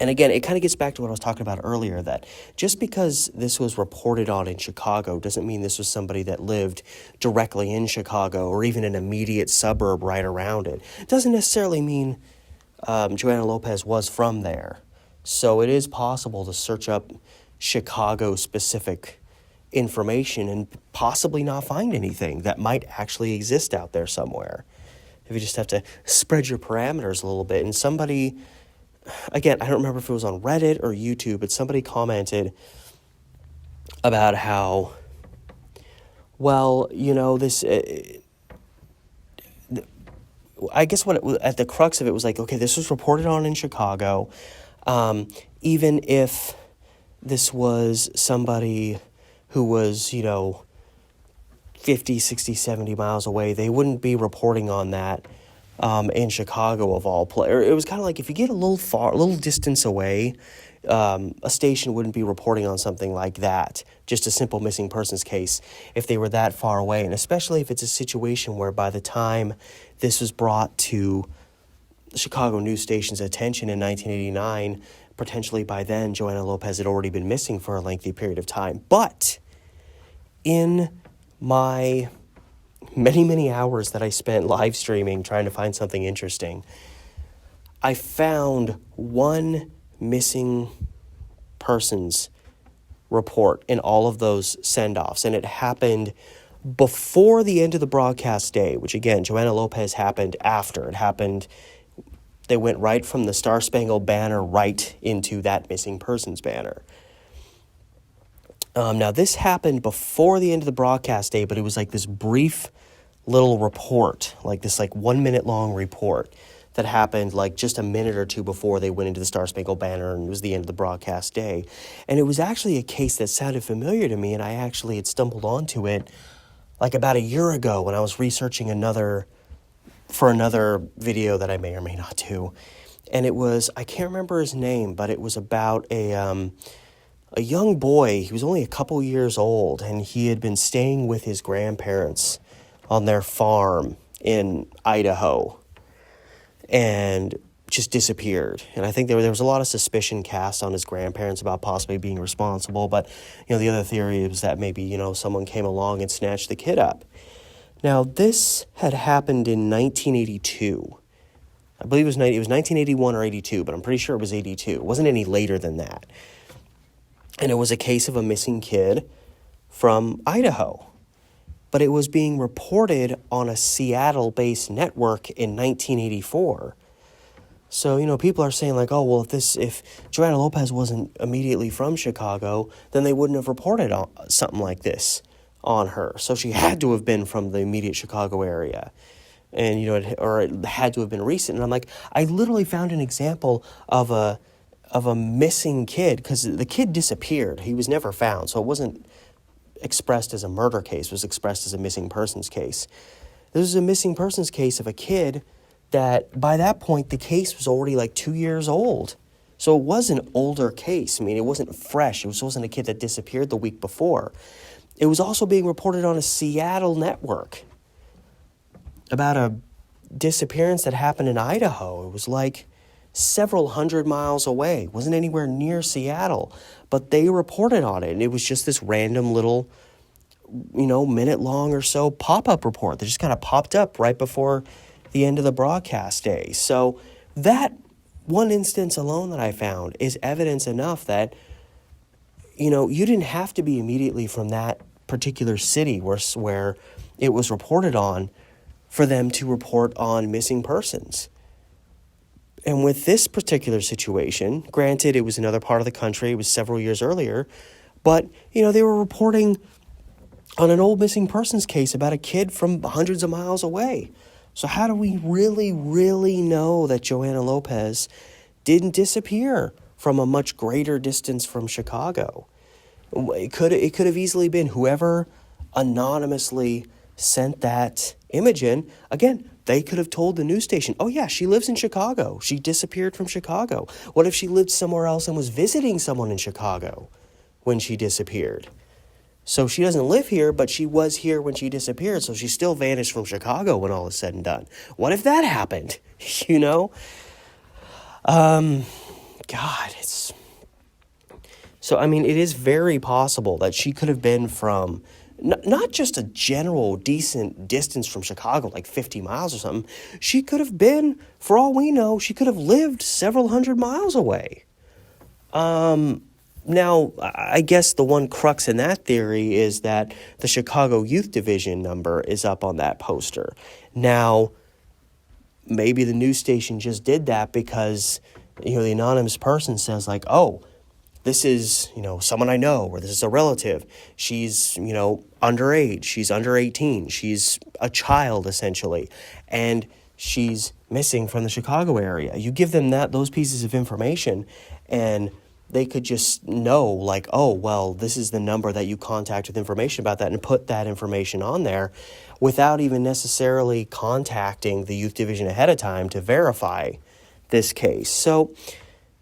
And again, it kind of gets back to what I was talking about earlier, that just because this was reported on in Chicago doesn't mean this was somebody that lived directly in Chicago or even an immediate suburb right around it. It doesn't necessarily mean Joanna Lopez was from there. So it is possible to search up Chicago-specific information and possibly not find anything that might actually exist out there somewhere. If you just have to spread your parameters a little bit. And somebody, again, I don't remember if it was on Reddit or YouTube, but somebody commented about how, well, this, I guess what it was, at the crux of it was like, okay, this was reported on in Chicago. Even if this was somebody who was, 50, 60, 70 miles away, they wouldn't be reporting on that in Chicago of all places. It was kind of like if you get a little distance away, a station wouldn't be reporting on something like that, just a simple missing persons case, if they were that far away. And especially if it's a situation where by the time this was brought to the Chicago news station's attention in 1989, potentially by then, Joanna Lopez had already been missing for a lengthy period of time. But in my many, many hours that I spent live streaming trying to find something interesting, I found one missing persons report in all of those send-offs, and it happened before the end of the broadcast day, which again, Joanna Lopez happened after. It happened They went right from the Star Spangled Banner right into that missing persons banner. Now, this happened before the end of the broadcast day, but it was like this brief little report, like this 1 minute long report that happened like just a minute or two before they went into the Star Spangled Banner, and it was the end of the broadcast day. And it was actually a case that sounded familiar to me, and I actually had stumbled onto it like about a year ago when I was researching another video that I may or may not do. And it was, I can't remember his name, but it was about a young boy. He was only a couple years old, and he had been staying with his grandparents on their farm in Idaho and just disappeared. And I think there was a lot of suspicion cast on his grandparents about possibly being responsible. But, the other theory was that maybe, someone came along and snatched the kid up. Now, this had happened in 1982. I believe it was 1981 or 82, but I'm pretty sure it was 82. It wasn't any later than that. And it was a case of a missing kid from Idaho. But it was being reported on a Seattle-based network in 1984. So, people are saying like, oh, well, if Joanna Lopez wasn't immediately from Chicago, then they wouldn't have reported on something like this on her. So she had to have been from the immediate Chicago area. And, it had to have been recent. And I'm like, I literally found an example of a missing kid, because the kid disappeared. He was never found. So it wasn't expressed as a murder case. It was expressed as a missing persons case. This was a missing persons case of a kid that by that point, the case was already like 2 years old. So it was an older case. I mean, it wasn't fresh. It wasn't a kid that disappeared the week before. It was also being reported on a Seattle network about a disappearance that happened in Idaho. It was like several hundred miles away. It wasn't anywhere near Seattle, but they reported on it. And it was just this random little, minute long or so pop-up report that just kind of popped up right before the end of the broadcast day. So that one instance alone that I found is evidence enough that, you didn't have to be immediately from that particular city where it was reported on for them to report on missing persons. And with this particular situation, granted, it was another part of the country, it was several years earlier, but, they were reporting on an old missing persons case about a kid from hundreds of miles away. So how do we really, really know that Joanna Lopez didn't disappear from a much greater distance from Chicago? It could have easily been whoever anonymously sent that image in. Again, they could have told the news station, oh yeah, she lives in Chicago. She disappeared from Chicago. What if she lived somewhere else and was visiting someone in Chicago when she disappeared? So she doesn't live here, but she was here when she disappeared, so she still vanished from Chicago when all is said and done. What if that happened? It's... So, it is very possible that she could have been from not just a general decent distance from Chicago, like 50 miles or something. She could have been, for all we know, she could have lived several hundred miles away. Now, I guess the one crux in that theory is that the Chicago Youth Division number is up on that poster. Now, maybe the news station just did that because, the anonymous person says like, oh, this is, someone I know, or this is a relative. She's, underage. She's under 18. She's a child, essentially. And she's missing from the Chicago area. You give them those pieces of information, and they could just know, like, oh, well, this is the number that you contact with information about that, and put that information on there without even necessarily contacting the youth division ahead of time to verify this case. So,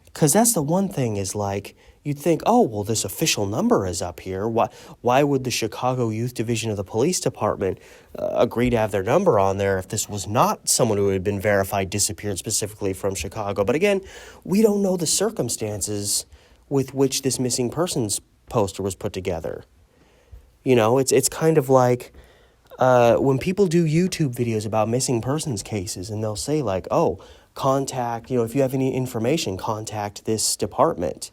because that's the one thing is like, you'd think, oh, well, this official number is up here. Why would the Chicago Youth Division of the Police Department agree to have their number on there if this was not someone who had been verified disappeared specifically from Chicago? But again, we don't know the circumstances with which this missing persons poster was put together. It's kind of like when people do YouTube videos about missing persons cases, and they'll say like, oh, contact, if you have any information, contact this department.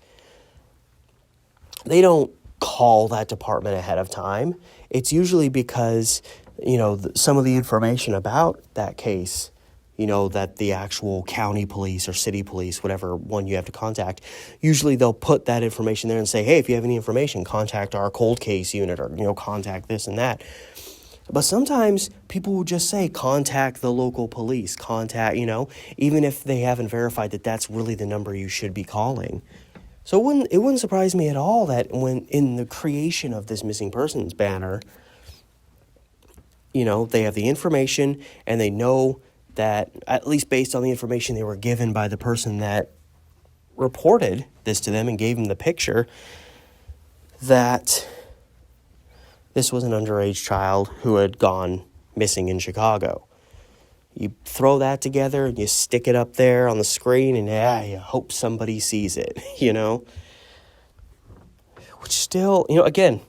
They don't call that department ahead of time. It's usually because, some of the information about that case, that the actual county police or city police, whatever one you have to contact, usually they'll put that information there and say, hey, if you have any information, contact our cold case unit or, contact this and that. But sometimes people will just say, contact the local police, even if they haven't verified that that's really the number you should be calling. So it wouldn't surprise me at all that when in the creation of this missing persons banner, they have the information and they know that, at least based on the information they were given by the person that reported this to them and gave them the picture, that this was an underage child who had gone missing in Chicago. You throw that together and you stick it up there on the screen and you hope somebody sees it, Which still, again,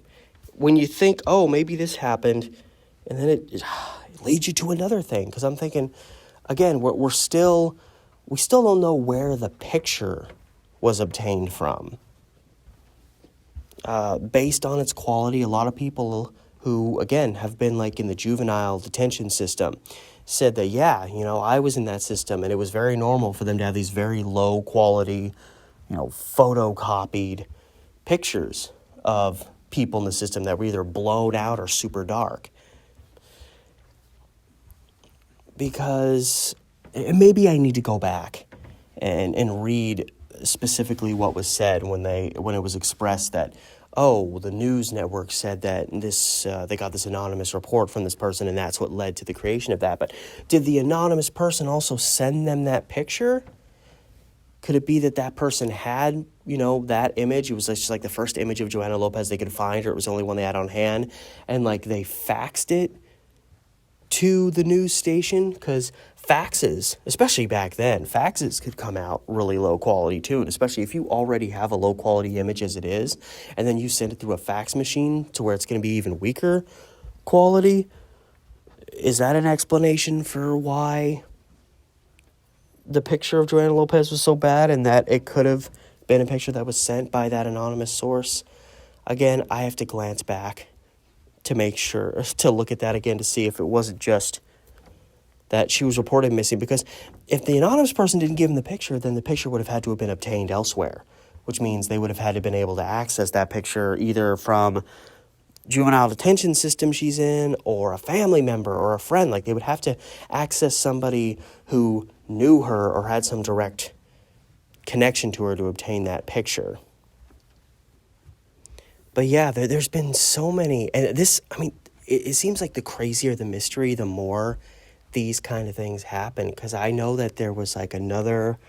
when you think, oh, maybe this happened, and then it leads you to another thing. Because I'm thinking, again, we still don't know where the picture was obtained from. Based on its quality, a lot of people who, again, have been in the juvenile detention system said that, I was in that system, and it was very normal for them to have these very low quality, photocopied pictures of people in the system that were either blown out or super dark. Because maybe I need to go back and read specifically what was said when it was expressed that, the news network said that they got this anonymous report from this person and that's what led to the creation of that. But did the anonymous person also send them that picture? Could it be that person had, that image? It was just the first image of Joanna Lopez they could find, or it was the only one they had on hand, and they faxed it to the news station? Because faxes, especially back then, faxes could come out really low quality too, and especially if you already have a low quality image as it is, and then you send it through a fax machine to where it's going to be even weaker quality. Is that an explanation for why the picture of Joanna Lopez was so bad, and that it could have been a picture that was sent by that anonymous source? Again, I have to glance back to make sure, to look at that again to see if it wasn't just that she was reported missing. Because if the anonymous person didn't give him the picture, then the picture would have had to have been obtained elsewhere, which means they would have had to been able to access that picture either from juvenile detention system she's in, or a family member or a friend. They would have to access somebody who knew her or had some direct connection to her to obtain that picture. But yeah, there's been so many, and it seems like the crazier the mystery, the more these kind of things happen. Because I know that there was another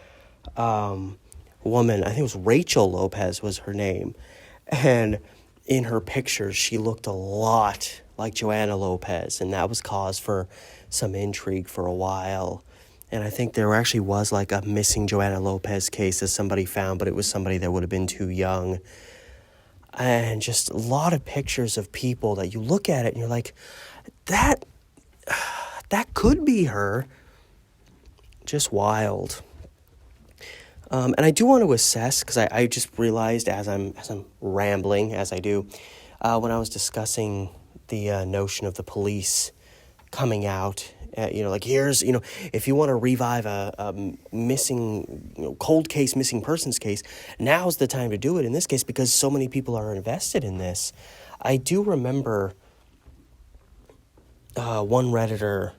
woman, I think it was Rachel Lopez was her name, and in her pictures she looked a lot like Joanna Lopez, and that was cause for some intrigue for a while. And I think there actually was a missing Joanna Lopez case that somebody found, but it was somebody that would have been too young. And just a lot of pictures of people that you look at it and you're like, that could be her. Just wild. And I do want to assess, because I just realized as I'm rambling, as I do, when I was discussing the notion of the police coming out, here's, if you want to revive a missing, cold case, missing persons case, now's the time to do it in this case because so many people are invested in this. I do remember one Redditor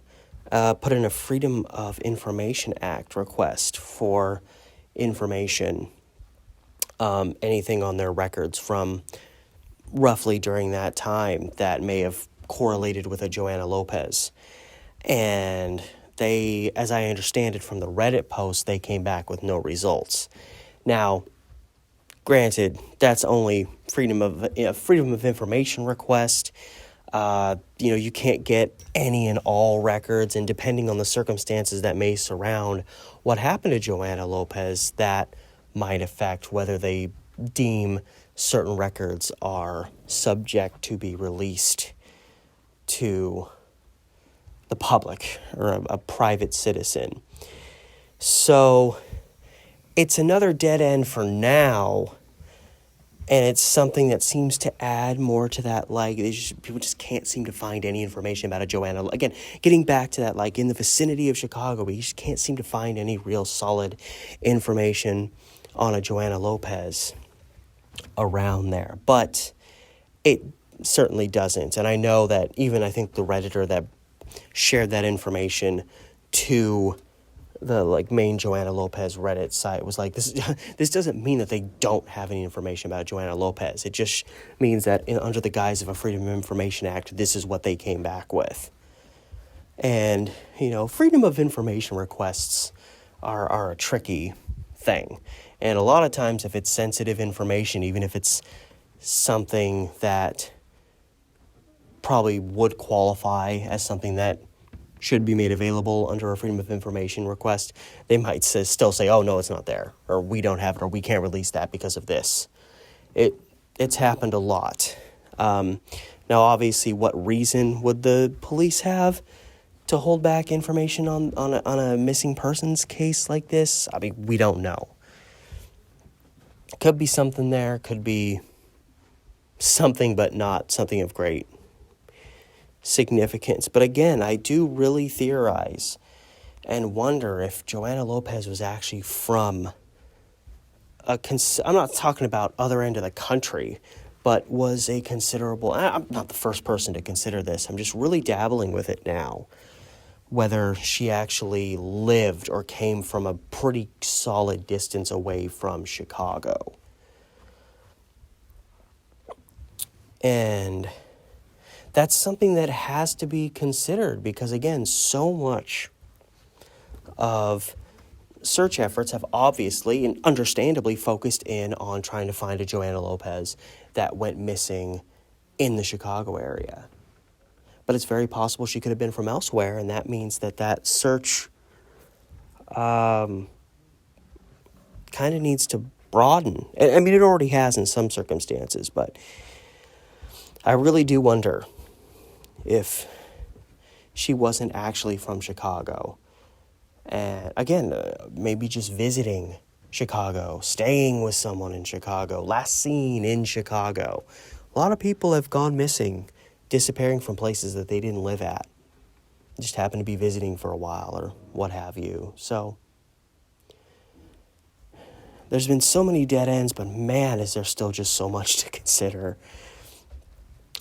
put in a Freedom of Information Act request for information, anything on their records from roughly during that time that may have correlated with a Joanna Lopez. And they, as I understand it from the Reddit post, they came back with no results. Now, granted, that's only freedom of information request. You can't get any and all records, and depending on the circumstances that may surround what happened to Joanna Lopez, that might affect whether they deem certain records are subject to be released to the public or a private citizen. So it's another dead end for now. And it's something that seems to add more to that, like, people just can't seem to find any information about a Joanna. Again, getting back to that, like, in the vicinity of Chicago, we just can't seem to find any real solid information on a Joanna Lopez around there. But it certainly doesn't. And I know that even, I think, the Redditor that shared that information to the main Joanna Lopez Reddit site was like, this doesn't mean that they don't have any information about Joanna Lopez. It just means that under the guise of a Freedom of Information Act, this is what they came back with. And, freedom of information requests are a tricky thing. And a lot of times if it's sensitive information, even if it's something that probably would qualify as something that should be made available under a Freedom of Information request, they might still say, oh, no, it's not there, or we don't have it, or we can't release that because of this. It's happened a lot. Now, obviously, what reason would the police have to hold back information on a missing persons case like this? I mean, we don't know. Could be something there, could be something, but not something of great significance. But again, I do really theorize and wonder if Joanna Lopez was actually from I'm not talking about other end of the country, but was a considerable, I'm not the first person to consider this, I'm just really dabbling with it now, whether she actually lived or came from a pretty solid distance away from Chicago. And that's something that has to be considered because, again, so much of search efforts have obviously and understandably focused in on trying to find a Joanna Lopez that went missing in the Chicago area. But it's very possible she could have been from elsewhere, and that means that search kind of needs to broaden. I mean, it already has in some circumstances, but I really do wonder if she wasn't actually from Chicago. And again, maybe just visiting Chicago, staying with someone in Chicago, last seen in Chicago. A lot of people have gone missing, disappearing from places that they didn't live at. Just happened to be visiting for a while or what have you. So there's been so many dead ends, but man, is there still just so much to consider.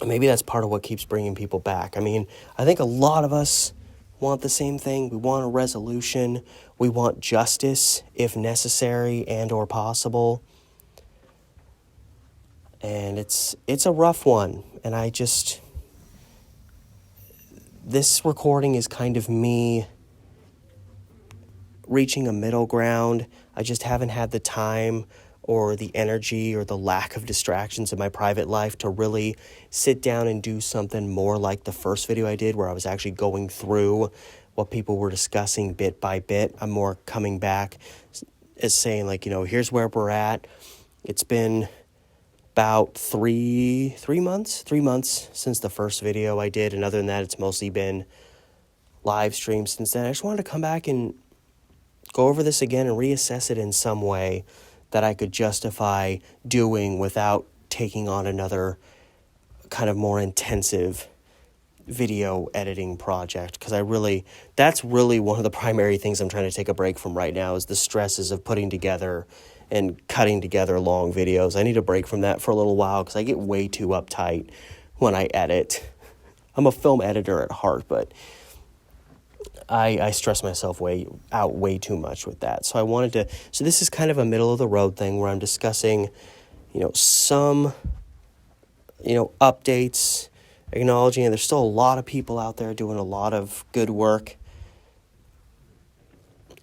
Maybe that's part of what keeps bringing people back. I mean, I think a lot of us want the same thing. We want a resolution. We want justice if necessary and or possible. And it's a rough one. And this recording is kind of me reaching a middle ground. I just haven't had the time or the energy or the lack of distractions in my private life to really sit down and do something more like the first video I did, where I was actually going through what people were discussing bit by bit. I'm more coming back as saying, here's where we're at. It's been about three months since the first video I did, and other than that, it's mostly been live streams since then. I just wanted to come back and go over this again and reassess it in some way that I could justify doing without taking on another kind of more intensive video editing project. Because that's really one of the primary things I'm trying to take a break from right now, is the stresses of putting together and cutting together long videos. I need a break from that for a little while because I get way too uptight when I edit. I'm a film editor at heart, but I stress myself out way too much with that. So this is kind of a middle of the road thing where I'm discussing, some, updates, acknowledging there's still a lot of people out there doing a lot of good work.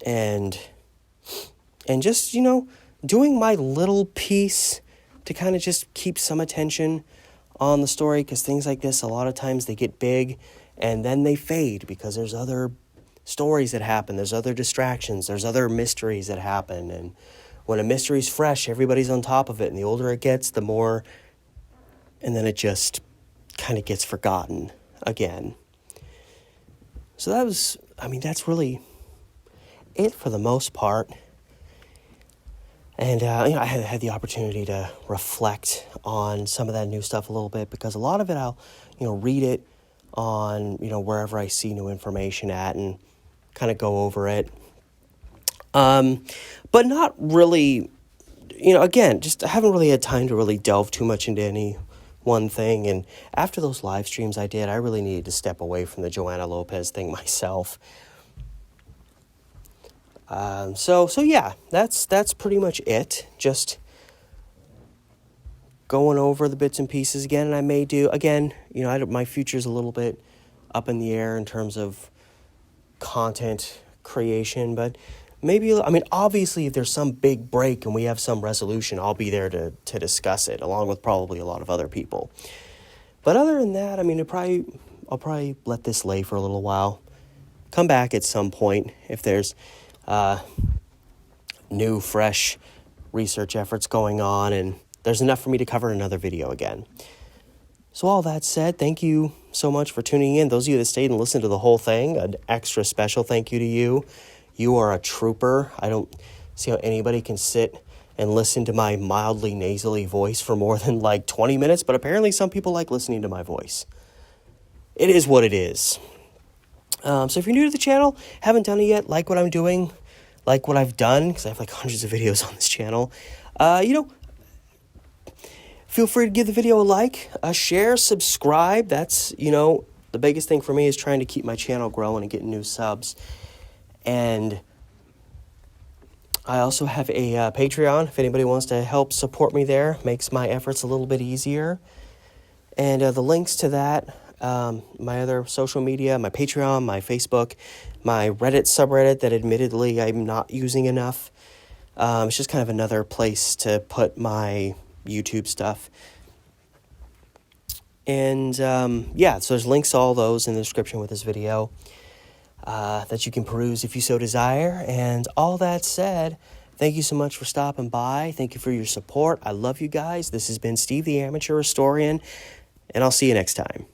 And just, doing my little piece to kind of just keep some attention on the story, because things like this, a lot of times they get big and then they fade because there's other stories that happen, there's other distractions, there's other mysteries that happen, and when a mystery's fresh, everybody's on top of it, and the older it gets, the more, and then it just kind of gets forgotten again. So that's really it for the most part. And, I had the opportunity to reflect on some of that new stuff a little bit, because a lot of it I'll, read it on, wherever I see new information at and kind of go over it. But not really, again, just I haven't really had time to really delve too much into any one thing. And after those live streams I did, I really needed to step away from the Joanna Lopez thing myself. So yeah, that's pretty much it. Just going over the bits and pieces again, and I may do again. My future's a little bit up in the air in terms of content creation, but maybe, obviously, if there's some big break and we have some resolution, I'll be there to discuss it, along with probably a lot of other people. But other than that, I'll probably let this lay for a little while. Come back at some point if there's new, fresh research efforts going on, and there's enough for me to cover in another video again. So all that said, thank you so much for tuning in. Those of you that stayed and listened to the whole thing, an extra special thank you to you. You are a trooper. I don't see how anybody can sit and listen to my mildly nasally voice for more than 20 minutes, but apparently some people like listening to my voice. It is what it is. So if you're new to the channel, haven't done it yet, like what I'm doing, like what I've done, because I have hundreds of videos on this channel, feel free to give the video a like, a share, subscribe. That's, the biggest thing for me is trying to keep my channel growing and getting new subs. And I also have a Patreon. If anybody wants to help support me there, makes my efforts a little bit easier. And the links to that, my other social media, my Patreon, my Facebook, my Reddit subreddit that admittedly I'm not using enough. It's just kind of another place to put my YouTube stuff. And so there's links to all those in the description with this video that you can peruse if you so desire. And all that said, thank you so much for stopping by. Thank you for your support. I love you guys. This has been Steve the Amateur Historian, and I'll see you next time.